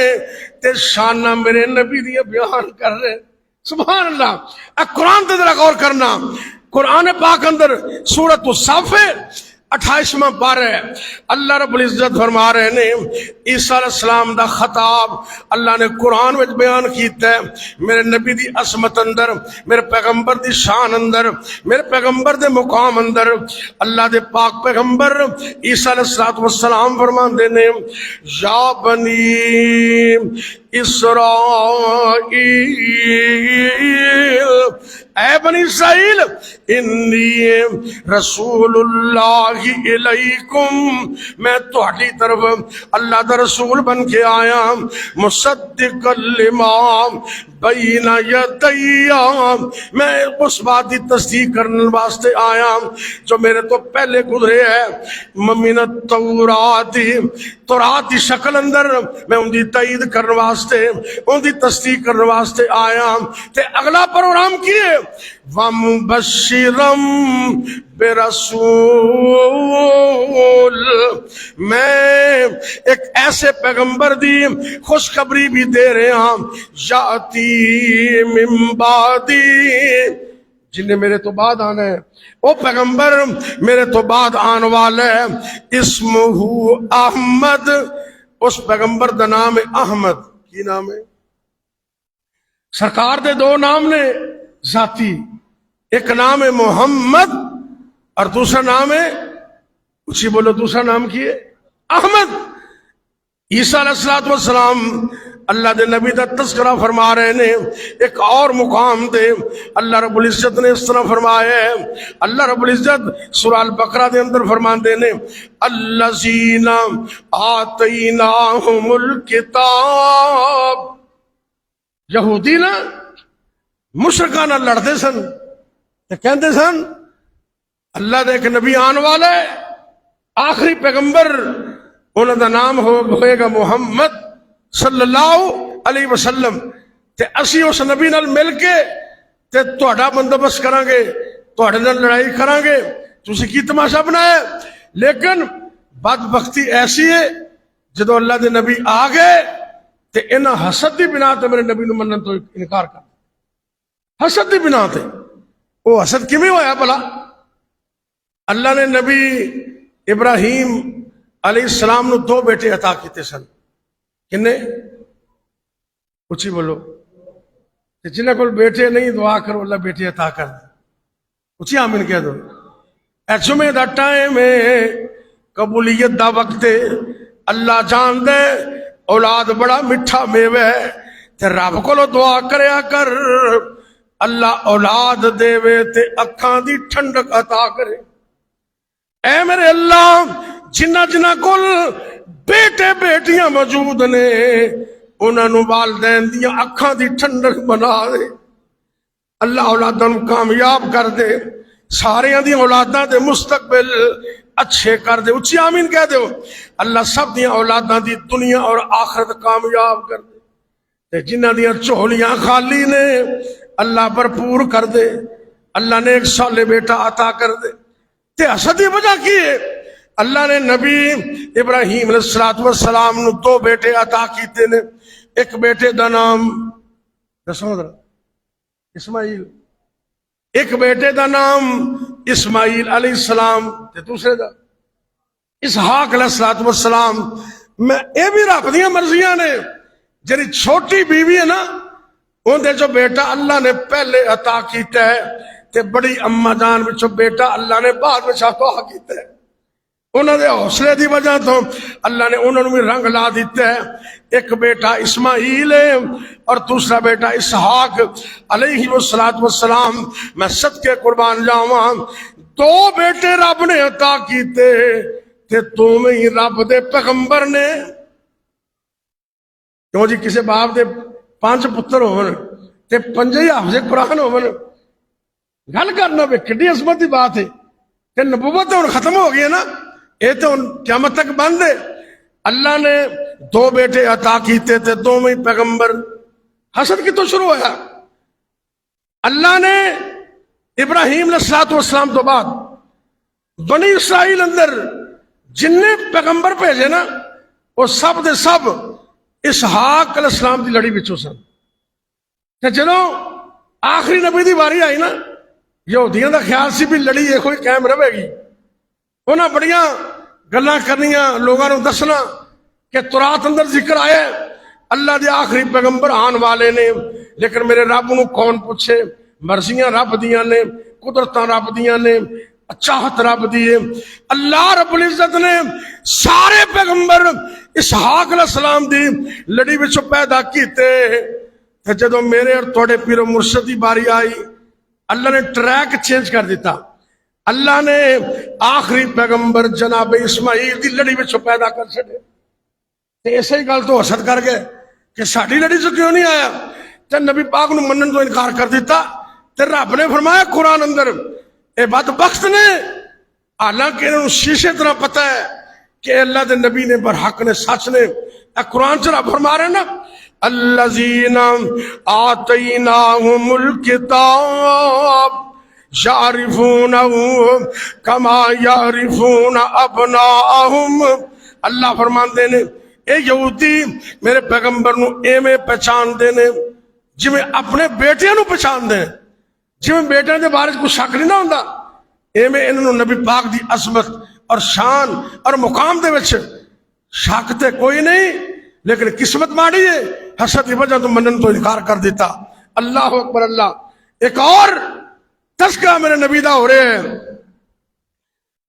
تے شانہ میرے نبی دیا بیان کر رہے، سبحان اللہ۔ قرآن تے ذرا غور کرنا، قرآن پاک اندر سورۃ الصف 28واں پارہ ہے، اللہ رب العزت فرما رہے نے عیسیٰ علیہ السلام دا خطاب اللہ نے قرآن وچ بیان کیتا ہے، میرے نبی دی عظمت اندر، میرے پیغمبر دی شان اندر، میرے پیغمبر دے مقام اندر، اللہ دے پاک پیغمبر عیسیٰ علیہ السلام فرماندے نے، یا بنی اسرائیل اے بنی اسرائیل انی رسول اللہ الیکم، میں تہاڈی طرف اللہ دا رسول بن کے آیا، مصدق لما بین یدی، میں اس بات کی تصدیق کرنے واسطے آیا جو میرے تو پہلے گزرے ہے، من التورات، تورات دی شکل اندر میں ان دی تائید کرنے واسطے، ان دی تصدیق کرنے واسطے آیا۔ تے اگلا پروگرام کیے وَمُبَشِّرًا بِرَسُولٍ، میں ایک ایسے پیغمبر دی خوشخبری بھی دے رہا ہوں، یاتی من بعدی، جنہیں میرے تو بعد آنا ہے، وہ پیغمبر میرے تو بعد آنے والا ہے، اسمہ احمد، اس پیغمبر دا نام ہے احمد۔ کی نام ہے؟ سرکار دے دو نام نے ذاتی، ایک نام ہے محمد اور دوسرا نام ہے، اسی بولو دوسرا نام کی ہے احمد۔ عیسیٰ علیہ السلام اللہ دے نبی دا تذکرہ فرما رہے نے، ایک اور مقام دے اللہ رب العزت نے اس طرح فرمایا ہے، اللہ رب العزت سورہ البقرہ دے اندر فرماندے نے الذین آتیناہم الکتاب، یہودی نا مشرکاں نال لڑتے سن تے کہندے سن اللہ دے ایک نبی آن والا ہے، آخری پیغمبر انہوں دا نام ہوئے گا محمد صلی اللہ علیہ وسلم، تے اسی اس نبی نال مل کے تے تہاڈا بندوبست کران گے، تہاڈے نال لڑائی کران گے، تسی کی تماشا بنایا۔ لیکن بدبختی ایسی ہے جدو اللہ دے نبی آ گئے تے انہاں حسد دی بنا تے میرے نبی نو منن تو انکار کر، حسد دی بنا تے۔ وہ حسد کیویں ہویا بھلا؟ اللہ نے نبی ابراہیم علیہ السلام نو دو بیٹے عطا کیتے سن، کنے؟ اچھی بولو، جنہیں کول بیٹے نہیں دعا کرو اللہ بیٹے عطا کر دے، اچھی آمین کہہ دو۔ اے جمعے دا ٹائم ہے، قبولیت دا وقت ہے، اللہ جان دے اولاد بڑا میٹھا میوہ ہے، تے رب کولو دعا کریا کر اللہ اولاد دے وے تے اکھاں دی ٹھنڈک عطا کرے۔ اے میرے اللہ جنہ جنہ کول بیٹے بیٹیاں موجود نے انہاں نو والدین دیاں اکھاں دی ٹھنڈک بنا دے، اللہ اولاداں نو کامیاب کر دے، ساریاں دی اولاداں دے مستقبل اچھے کر دے، اچھی آمین کہہ دے۔ اللہ سب دیاں اولاداں دی دنیا اور آخرت کامیاب کر دے، تے جنہ دیاں چولیاں خالی نے اللہ بھرپور کر دے، اللہ نے ایک صالح بیٹا عطا کر دے۔ تے حسد دی وجہ کی ہے؟ اللہ نے نبی ابراہیم علیہ السلام نو دو بیٹے عطا کیتے نے، ایک بیٹے دا نام دسو ذرا اسماعیل، ایک بیٹے دا نام اسماعیل علیہ السلام تے دوسرے دا اسحاق علیہ السلام۔ میں اے بھی رب دیاں مرضیاں نے، جڑی چھوٹی بیوی ہے نا اون دے جو بیٹا اللہ نے پہلے عطا کیتا ہے تے بڑی اما جان وچوں بیٹا اللہ نے بعد وچ عطا کیتا ہے، انہوں نے حوصلے دی وجہ تو اللہ نے انہوں نے بھی رنگ لا دیتا ہے۔ ایک بیٹا اسماعیل ہے اور دوسرا بیٹا اسحاق علیہ السلام۔ میں صدقے قربان جاواں، دو بیٹے رب نے عطا کیتے تے دوویں ہی رب دے پیغمبر نے۔ کیوں جی کسی باپ دے 5 پتر ہون تے 5 ہی حافظ قرآن ہون، گل کرنا بھی کڈی عظمت دی بات ہے کہ نبوت ہن ختم ہو گئی ہے نا، یہ تو قیامت تک بند ہے۔ اللہ نے دو بیٹے عطا کیتے تھے، دوویں پیغمبر۔ حسد کی تو شروع ہوا، اللہ نے ابراہیم علیہ السلام تو بعد بنی اسرائیل اندر جننے پیغمبر بھیجے نا وہ سب دے سب اسحاق علیہ السلام دی لڑی بچوں سن۔ تے جدوں آخری نبی دی باری آئی نا، یہودیاں دا خیال سی بھی لڑی یہ کوئی قائم رہے گی، انہاں بڑیاں گلاں کرنیاں، لوگاں نو دسنا کہ تورات اندر ذکر آیا اللہ دے آخری پیغمبر آن والے نے، لیکن میرے رب نو کون پوچھے، مرضیاں رب دیاں نے، قدرتاں رب دیاں نے، چاہت رب دیے۔ اللہ رب العزت نے سارے پیغمبر اسحاق علیہ السلام دی لڑی وچوں پیدا کیتے، تے جدوں میرے اور تواڈے پیر و مرشد دی باری آئی اللہ نے ٹریک چینج کر دیتا. اللہ نے آخری پیغمبر جناب اسماعیل دی لڑی وچ پیدا کر چھڑے تے اسی گل تو حسد کر گئے کہ ساڈی لڑی چ کیوں نہیں آیا تے نبی پاک نو منن تو انکار کر دیتا. تے رب نے فرمایا قرآن اندر اے بدبخت نے حالانکہ انہوں شیشے طرح پتہ ہے کہ اللہ دے نبی نے برحق نے سچ نے. اے قرآن چ رب فرما رہے نا الذین آتیناہم الکتاب یعرفونہ کما یعرفون ابناءہم. اللہ فرماندے نے اے یہودی میرے پیغمبر نو ایویں پہچان دے نے جویں اپنے بیٹیاں نو پہچان دے. جویں بیٹیاں دے بارے کوئی شک نہیں نہ ہوندا ایویں انہوں نبی پاک دی عظمت اور شان اور مقام دے وچ شک تے کوئی نہیں، لیکن قسمت ماڑی ہے حسد کی وجہ تو منن تو انکار کر دیتا. اللہ اکبر. اللہ ایک اور تذکرہ میرے نبی دا ہو رہے ہیں.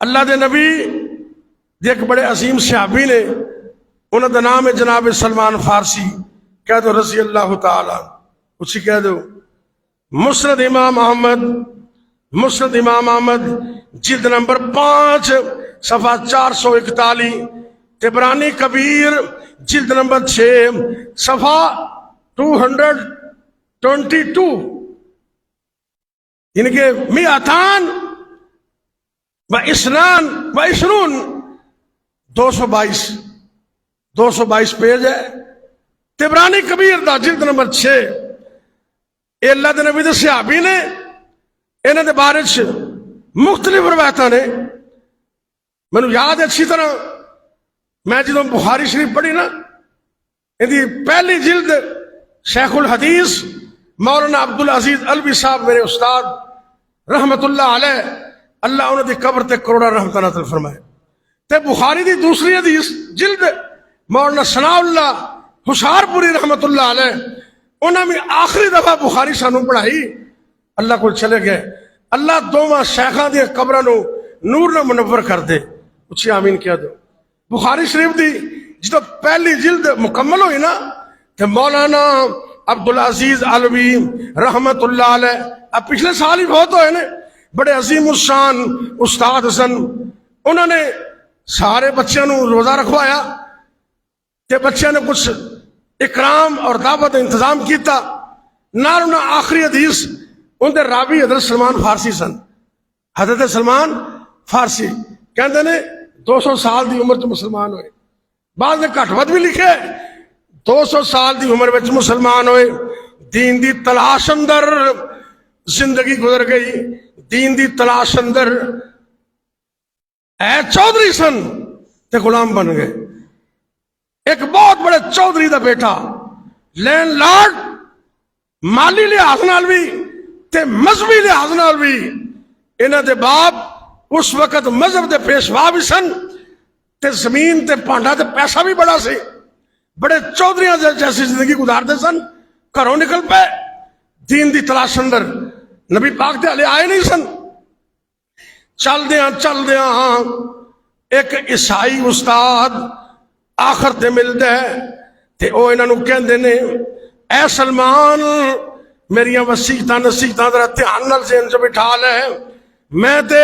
اللہ دے نبی دے ایک بڑے عظیم صحابی نے انہوں دا نام ہے جناب سلمان فارسی. کہہ دو رضی اللہ تعالی. اچھی کہہ دو. مسند امام احمد جلد نمبر 5 صفحہ 441. طبرانی کبیر جلد نمبر 6 صفحہ 222. یعنی کہ میاتان و اسنان و عشرون 222 پیج ہے. طبرانی کبیر دا جلد نمبر 6. اے اللہ دے نبی دے صحابی نے انہاں دے بارے چ مختلف روایتاں نے. مینوں یاد ہے اچھی طرح میں جدوں بخاری شریف پڑھی نا اندی پہلی جلد شیخ الحدیث مولانا عبدالعزیز الوی صاحب میرے استاد رحمت اللہ علیہ اللہ انہوں دی قبر تے کروڑا رحمت نازل فرمائے. تے بخاری دی دوسری حدیث جلد مولانا ثناء اللہ ہوشیار پوری رحمت اللہ علیہ انہوں نے آخری دفعہ بخاری سانو پڑھائی اللہ کو چلے گئے. اللہ دوواں شیخاں دی قبراں نو نور نہ منور کر دے. اچھی آمین کہہ دو. بخاری شریف دی جدو پہلی جلد مکمل ہوئی نا تو مولانا عبدالعزیز علوی رحمت اللہ علیہ اب پچھلے سال ہی بہت ہوئے نے بڑے عظیم الشان استاد سن. انہوں نے سارے بچیاں نو روزہ رکھوایا کہ بچیاں نے کچھ اکرام اور دعوت انتظام کیتا. نہ آخری حدیث ان دے راوی حضرت سلمان فارسی سن. حضرت سلمان فارسی کہندے نے 200 سال دی عمر چ مسلمان ہوئے. بعض نے گھٹ ود بھی لکھے 200 سال دی عمر وچ مسلمان ہوئے. دین دی تلاش اندر زندگی گزر گئی. دین دی تلاش اندر اے چودھری سن تے غلام بن گئے. ایک بہت بڑے چودھری دا بیٹا لینڈ لارڈ مالی لحاظ نال بھی تے مذہبی لحاظ نال بھی انہاں دے باپ اس وقت مذہب دے پیشوا بھی سن تے زمین تے پانڈا تے پیسہ بھی بڑا سی. بڑے چودھریاں جیسی زندگی گزارتے سن. گھروں نکل پے دین دی تلاش اندر. نبی پاک تے ہلے آئے نہیں سن. چل دیاں ایک عیسائی استاد آخر تے ملدا ہے تے او انہاں نو کہندے نے اے سلمان میریاں وصیتاں نصیحتاں ذرا دھیان نال ذہن چ بٹھا لے. میں تے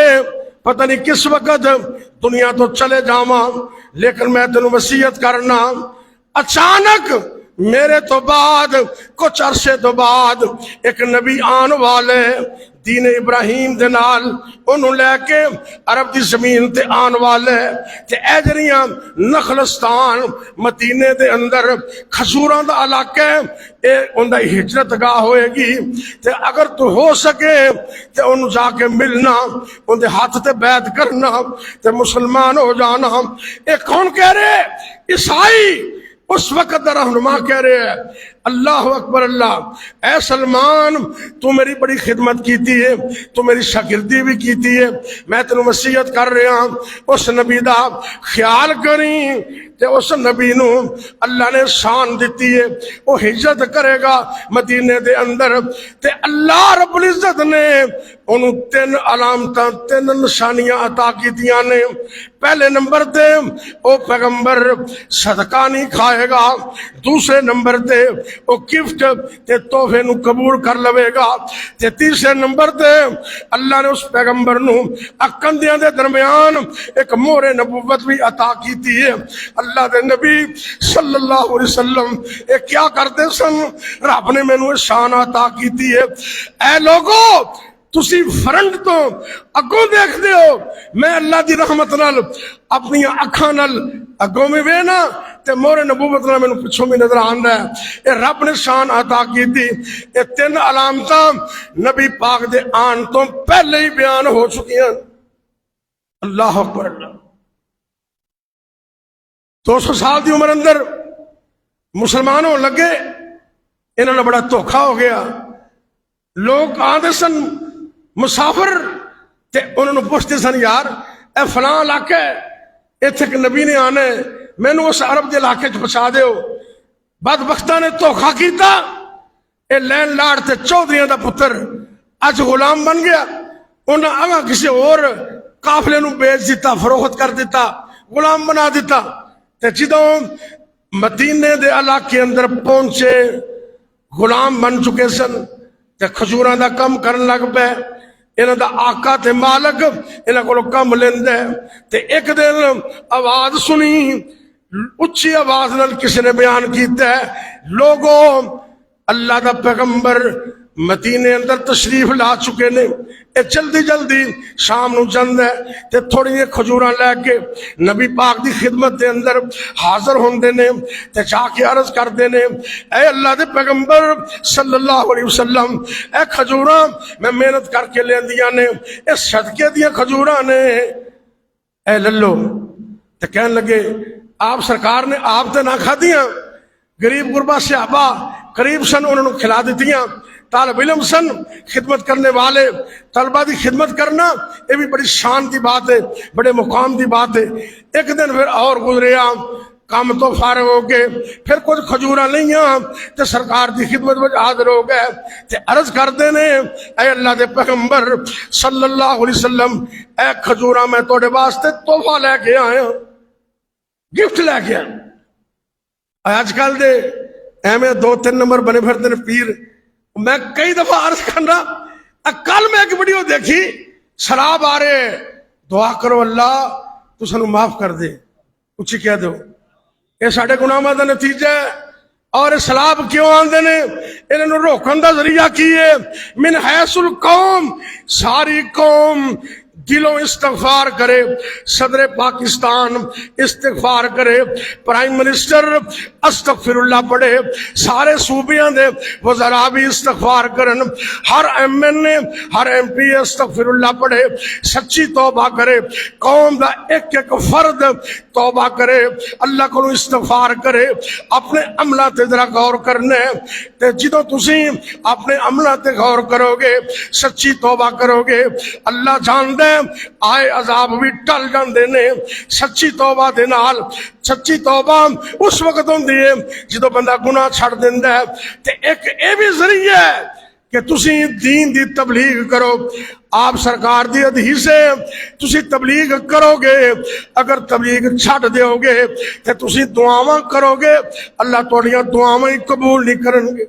پتہ نہیں کس وقت دنیا تو چلے جاواں لیکن میں تینوں وصیت کرنا اچانک میرے تو بعد کچھ عرصے تو بعد ایک نبی آن والے دین ابراہیم دے نال انہوں لے کے عرب دی زمین تے آن والے تے اے جڑیاں نخلستان مدینے دے اندر کھجوراں دا علاقہ اے اون دا ہجرت گاہ ہوئے گی تے اگر تو ہو سکے تے انہوں جا کے ملنا ان دے ہاتھ تے بیعت کرنا تے مسلمان ہو جانا. اے کون کہہ رہے؟ عیسائی اس وقت رہنما کہہ رہے ہیں. اللہ اکبر. اللہ اے سلمان تو میری بڑی خدمت کیتی ہے تو میری شاگردی بھی کیتی ہے. میں تینوں وصیت کر رہا اس نبی دا خیال کریں تے اس نبی نو اللہ نے شان دیتی ہے وہ ہجرت کرے گا مدینے دے اندر تے اللہ رب العزت نے انہوں 3 علامتاں 3 نشانیاں عطا کیتیاں نے. پہلے نمبر تے او پیغمبر صدقہ نہیں کھائے گا. دوسرے نمبر تے وہ گفٹ تے تحفے نو قبول کر لوے گا۔ تے تیسرے نمبر تے اللہ نے اس پیغمبر نو اکندیاں دے درمیان ایک مہر نبوت بھی عطا کیتی ہے۔ اللہ دے نبی صلی اللہ علیہ وسلم یہ کیا کرتے سن؟ رب نے مینوں شان عطا کیتی ہے، اے لوگو تسی فرنٹ تو اگوں دیکھ دے ہو، میں اللہ دی رحمت نال اپنی اکھاں نال اگوں میں وینا تے مہر نبوت نال مینوں پچھوں بھی نظر آندا ہے۔ اے رب نے شان عطا کیتی، اے تین علامتاں نبی پاک دے آن تو پہلے ہی بیان ہو چکیاں۔ اللہ اکبر۔ 200 سال دی عمر اندر مسلمان ہون لگے، انہوں نے بڑا دھوکھا ہو گیا۔ لوگ آندے سن مسافر تے انہوں نے پوچھتے سن یار اے فلاں علاقہ ایتھے ایک نبی نے آنا ہے، مینوں اس عرب دے علاقے چ پہنچا دیو۔ بدبختاں نے دھوکھا کیتا، اے لینڈ لارڈ تے چودھریاں دا پتر اج غلام بن گیا۔ انہاں اگاں کسی اور قافلے نو بیچ دیتا، فروخت کر دیتا، غلام بنا دیتا۔ تے جدوں مدینے دے علاقے اندر پہنچے غلام بن چکے سن تے کھجوراں دا کم کرن لگ پے۔ انہاں دا آقا تے مالک انہاں کولوں کم لیندا ہے۔ تے ایک دن آواز سنی، اچھی آواز نال کسی نے بیان کیتا ہے، لوگوں اللہ دا پیغمبر مدینے اندر تشریف لا چکے نے، اے جلدی جلدی شام نو جاندے تے تھوڑی جی کھجوراں لے کے نبی پاک دی خدمت دے اندر حاضر ہوندے نے تے جا کے عرض کردے نے، اے اللہ دے پیغمبر صلی اللہ علیہ وسلم اے کھجوراں میں محنت کر کے لیندیاں نے، اے صدقے دیاں کھجوراں نے، اے للو۔ تے کہن لگے آپ سرکار نے آپ تے نہ کھادیاں، غریب غربا صحابہ قریب سن انہوں نے کھلا دیتیاں، طالب علم سن، خدمت کرنے والے طلبہ دی خدمت کرنا یہ بھی بڑی شان دی بات ہے، بڑے مقام دی بات ہے۔ ایک دن پھر اور گزریا، کام تو فارغ ہو گئے، پھر کچھ کھجوراں لئیاں تے سرکار دی خدمت وچ حاضر ہو گئے تے عرض کردے نے، اے اللہ دے پیغمبر صلی اللہ علیہ وسلم اے کھجوراں میں تہاڈے واسطے تحفہ لے کے آیا، گفٹ لے کے آیا۔ آج کل دے ایویں 2-3 نمبر بنے پھرتے ہیں پیر۔ میں کئی دفعہ عرض کرنا، کل میں ایک ویڈیو دیکھی، شراب آ رہے، دعا کرو اللہ تو سانو معاف کر دے، اچھی کہہ دو، یہ ساڈے گناہاں دا نتیجہ ہے۔ اور شراب کیوں آندے نے؟ انہاں نوں روکن دا ذریعہ کی ہے؟ من حیث القوم، ساری قوم دلوں استغفار کرے، صدر پاکستان استغفار کرے، پرائم منسٹر استغفر اللہ پڑھے، سارے صوبیاں دے وزراء بھی استغفار کرن، ہر ایم این اے ہر ایم پی استغفر اللہ پڑھے، سچی توبہ کرے، قوم دا ایک ایک فرد توبہ کرے، اللہ کو استغفار کرے، اپنے عملہ تے ذرا غور کرنے تے جدوں تسی اپنے عملہ تے غور کرو گے، سچی توبہ کرو گے، اللہ جان دے آئے عذاب بھی ٹل جاندے نے۔ سچی توبہ دے نال، سچی توبہ اس وقت ہوندی ہے جدوں بندہ گناہ چھڑ دیندا ہے تے ایک اے بھی ذریعہ ہے کہ تسی دین دی تبلیغ کرو۔ آپ سرکار دی حدیث ہے تسی تبلیغ کرو گے، اگر تبلیغ چھڑ دیو گے تے تسی دعاواں کرو گے، اللہ تہاڈیاں دعاواں ہی قبول نہیں کرن گے۔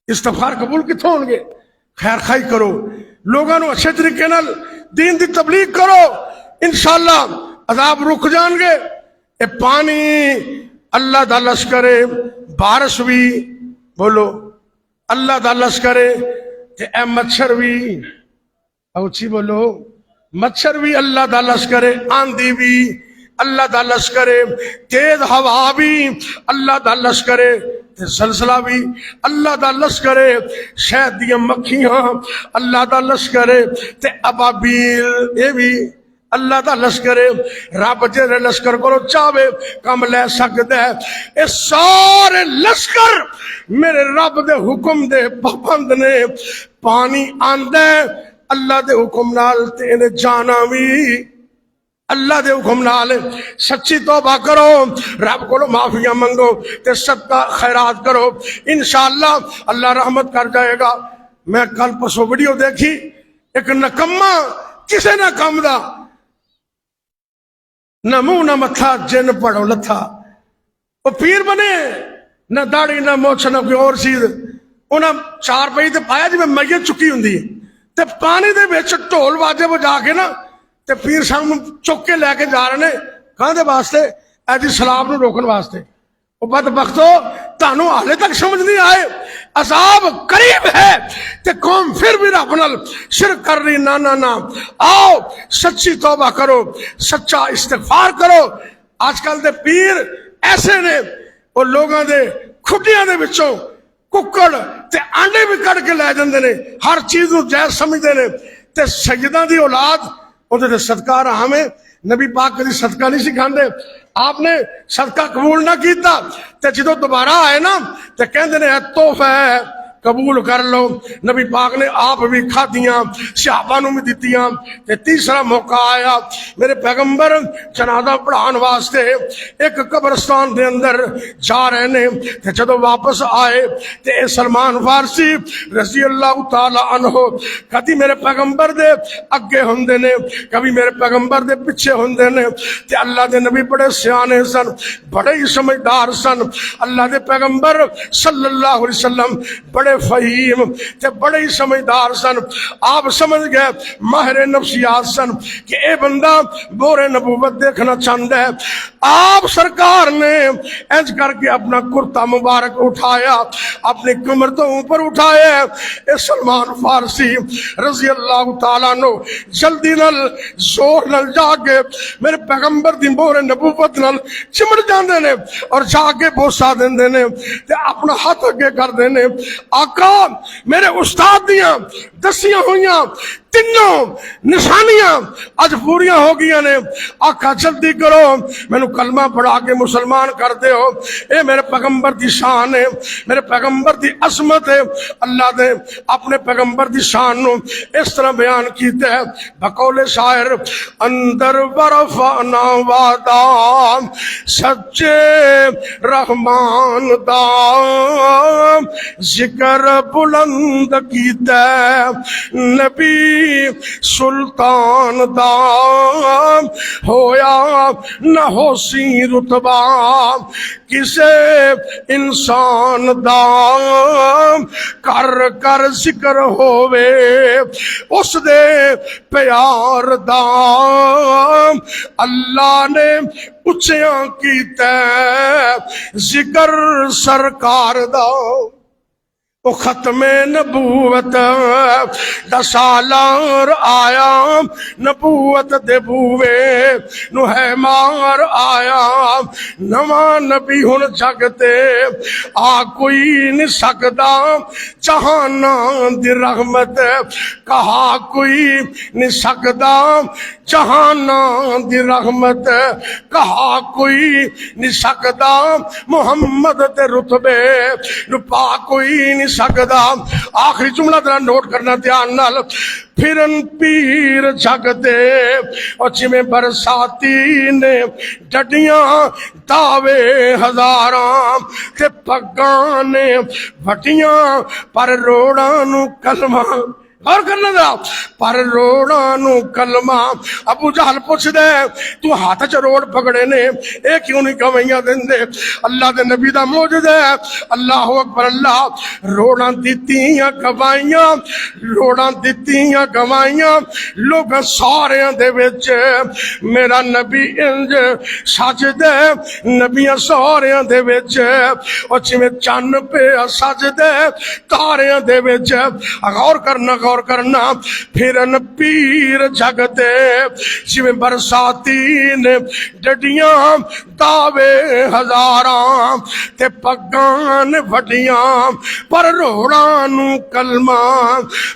استغفار قبول کتھوں ہون گے؟ خیر خائی کرو، لوگاں نو اچھے طریقے نال دین دی تبلیغ کرو، انشاءاللہ عذاب رک جان گے۔ اے پانی اللہ دا لشکر ہے، بارش بھی بولو اللہ دا لشکر ہے، تے اے مچھر بھی اچھی بولو، مچھر بھی اللہ دا لشکر ہے، آندھی بھی اللہ دا لشکر ہے، تیز ہوا بھی اللہ دا لشکر ہے، تے زلزلہ بھی اللہ دا لشکر ہے، شہد دی مکھیاں اللہ دا لشکر ہے، تے ابابیل یہ بھی اللہ دا لشکر ہے۔ رب جے لشکر کو چاہے کم لے سکتا ہے۔ اے سارے لشکر میرے رب دے حکم دے پابند نے، پانی آندا ہے اللہ دے حکم نال تے انہیں جانا بھی اللہ دے حکم نال۔ سچی توبہ کرو، رب کو معافیاں منگو تے صدقہ خیرات کرو، انشاءاللہ اللہ رحمت کر جائے گا۔ میں کل پرسوں ویڈیو دیکھی، ایک نکما کسے نہ کم دا، نہ منہ نہ متھا، جن پڑھو لتھا، وہ پیر بنے نہ داڑھی نہ مچھ نہ کوئی اور چیز. انہیں 4 پہی تے پایا جی میں میت چکی ہوں تے پانی دے وچ ڈھول واجے بجا کے نا تے پیر صاحب چک کے لے کے جا رہے ہیں کہاں دے واسطے ایسی سلاب نو روکن واسطے. وہ بدبختو تانوں حالے تک سمجھ نہیں آئے عذاب قریب ہے تے قوم پھر بھی رب نال شرک کر رہی. نہ آؤ سچی توبہ کرو, سچا استغفار کرو. آج کل دے پیر ایسے نے وہ لوگاں دے کھٹیاں دے وچوں ککڑ تے آنڈے بھی کٹ کے لے جاندے نے, ہر چیز نو جائز سمجھدے نے. تے سیداں دی اولاد اودے تے صدقہ رہا میں نبی پاک کدی صدقہ نہیں سکھاندے. آپ نے صدقہ قبول نہ کیتا تے جدو دوبارہ آئے نا تے کہندے نے تحفہ ہے قبول کر لو. نبی پاک نے آپ بھی کھادیاں, صحابہ نو بھی دتیاں. تے تیسرا موقع آیا میرے پیغمبر جنازہ پڑھان واسطے ایک قبرستان دے اندر جا رہے نے تے جدو واپس آئے تے سلمان فارسی رضی اللہ تعالی عنہ کدی میرے پیغمبر دے اگے ہوندے نے کبھی میرے پیغمبر دے پیچھے ہوندے نے. تے اللہ دے نبی بڑے سیانے سن, بڑے ہی سمجھدار سن. اللہ دے پیغمبر صلی اللہ علیہ وسلم بڑے فہیم تے بڑے ہی سمجھدار سن. آپ سمجھ گئے ماہر نفسیات سن کہ اے بندہ بورے نبوت دیکھنا چاہتا ہے. آپ سرکار نے انج کر کے اپنا کرتا مبارک اٹھایا, اپنی کمر تو اوپر اٹھایا. اے سلمان فارسی رضی اللہ تعالیٰ عنہ جلدی نال زور نال جا کے میرے پیغمبر دی بورے نبوت نال چمڑ جاندے نے اور جا کے بوسا دیندے نے تے اپنا ہاتھ اگے کر دینے. آقا میرے استاد دیاں دسیاں ہوئیاں تینوں نشانیاں اج پوریاں ہو گئی نے. آقا جلدی کرو مینوں کلمہ پڑھا کے مسلمان کر دے ہو. اے میرے پیغمبر دی شان ہے, میرے پیغمبر دی عظمت ہے. اللہ دے اپنے پیغمبر دی شان نو اس طرح بیان کیتا ہے بقول شاعر اندر برفانا وعدہ سچے رحمان دا ذکر بلند کیتا نبی سلطان دا ہویا نہ ہو سی رتبہ کسے انسان دا کر کر ذکر ہووے اس دے پیار دا اللہ نے اچھیاں کیتا ذکر سرکار دا. او ختم نبوت دا سالار آیا نبوت دے بوے نو ہے مار آیا. نواں نبی ہن جگتے آ کوئی نہیں سکدا جہاناں دی رحمت کہا کوئی نہیں سکدا جہاناں دی رحمت کہا کوئی نہیں سکدا محمد دے رتبے نو پا کوئی نہیں سکدا. آخری جملہ ذرا نوٹ کرنا دھیان نال. پھرن پیر جگ دے اور جویں برساتی نے ڈڈیاں دعوے ہزاراں تے پگاں نے وٹیاں پر روڑاں نو کلمہ اور کرنا دا پر روڑاں نو کلمہ. ابو جہل پوچھ دے تو ہاتھ چ روڑ پکڑے نے اے کیوں نہیں گوائیاں دیندے؟ اللہ دے نبی دا موجود ہے. اللہ اکبر. اللہ روڑاں دتیاں گوائیاں روڑاں دتیاں گوائیاں لوگ ساریاں دے وچ میرا نبی انج سجدے نبیاں ساریاں دے وچ او جویں چن پہ سجدے تاریاں دے وچ. غور کرنا پھرن پیر جگتے جویں برساتی نے ڈڈیاں دعوے ہزاراں تے پگاں نے وڈیاں پر روڑاں نو کلمہ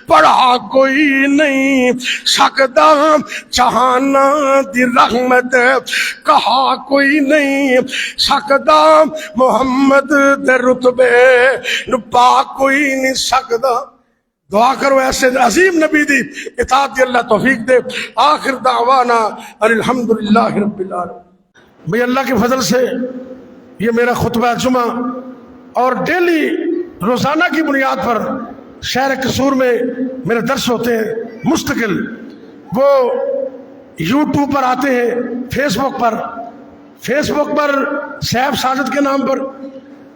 پڑھا کوئی نہیں سکدا جہاناں دی رحمت کہا کوئی نہیں سکدا محمد دے رتبے نو پا کوئی نہیں سکدا. دعا کرو ایسے عظیم نبی دی اطاعت دی اللہ توفیق دے. آخر دعوانا الحمدللہ رب العالمین. بھئی اللہ کے فضل سے یہ میرا خطبہ جمعہ اور ڈیلی روزانہ کی بنیاد پر شہر قصور میں میرے درس ہوتے ہیں مستقل. وہ یوٹیوب پر آتے ہیں, فیس بک پر سیف ساجد کے نام پر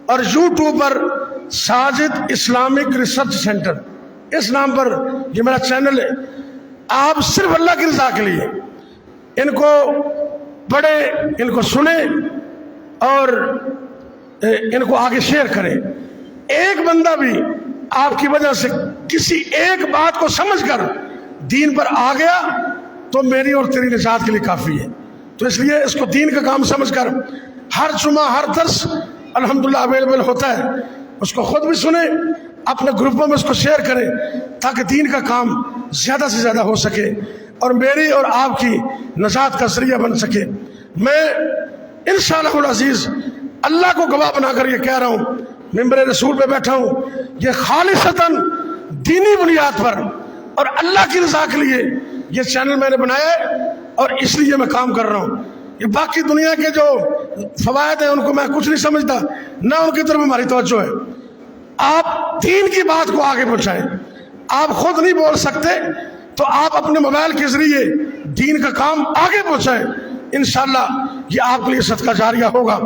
اور یوٹیوب پر ساجد اسلامک ریسرچ سینٹر، اس نام پر یہ میرا چینل ہے. آپ صرف اللہ کی رضا کے لیے ان کو پڑھیں، ان کو سنیں اور ان کو آگے شیئر کریں. ایک بندہ بھی آپ کی وجہ سے کسی ایک بات کو سمجھ کر دین پر آ گیا تو میری اور تیری نجات کے لیے کافی ہے. تو اس لیے اس کو دین کا کام سمجھ کر ہر جمعہ ہر درس الحمدللہ اویلیبل ہوتا ہے، اس کو خود بھی سنیں، اپنے گروپوں میں اس کو شیئر کریں تاکہ دین کا کام زیادہ سے زیادہ ہو سکے اور میری اور آپ کی نجات کا ذریعہ بن سکے. میں انشاءاللہ العزیز اللہ کو گواہ بنا کر یہ کہہ رہا ہوں، ممبر رسول پہ بیٹھا ہوں، یہ خالصتاً دینی بنیاد پر اور اللہ کی رضا کے لیے یہ چینل میں نے بنایا ہے اور اس لیے میں کام کر رہا ہوں. یہ باقی دنیا کے جو فوائد ہیں ان کو میں کچھ نہیں سمجھتا، نہ ان کی طرف ہماری توجہ ہے. آپ دین کی بات کو آگے پہنچائیں. آپ خود نہیں بول سکتے تو آپ اپنے موبائل کے ذریعے دین کا کام آگے پہنچائیں. انشاءاللہ یہ آپ کے لیے صدقہ جاریہ ہوگا.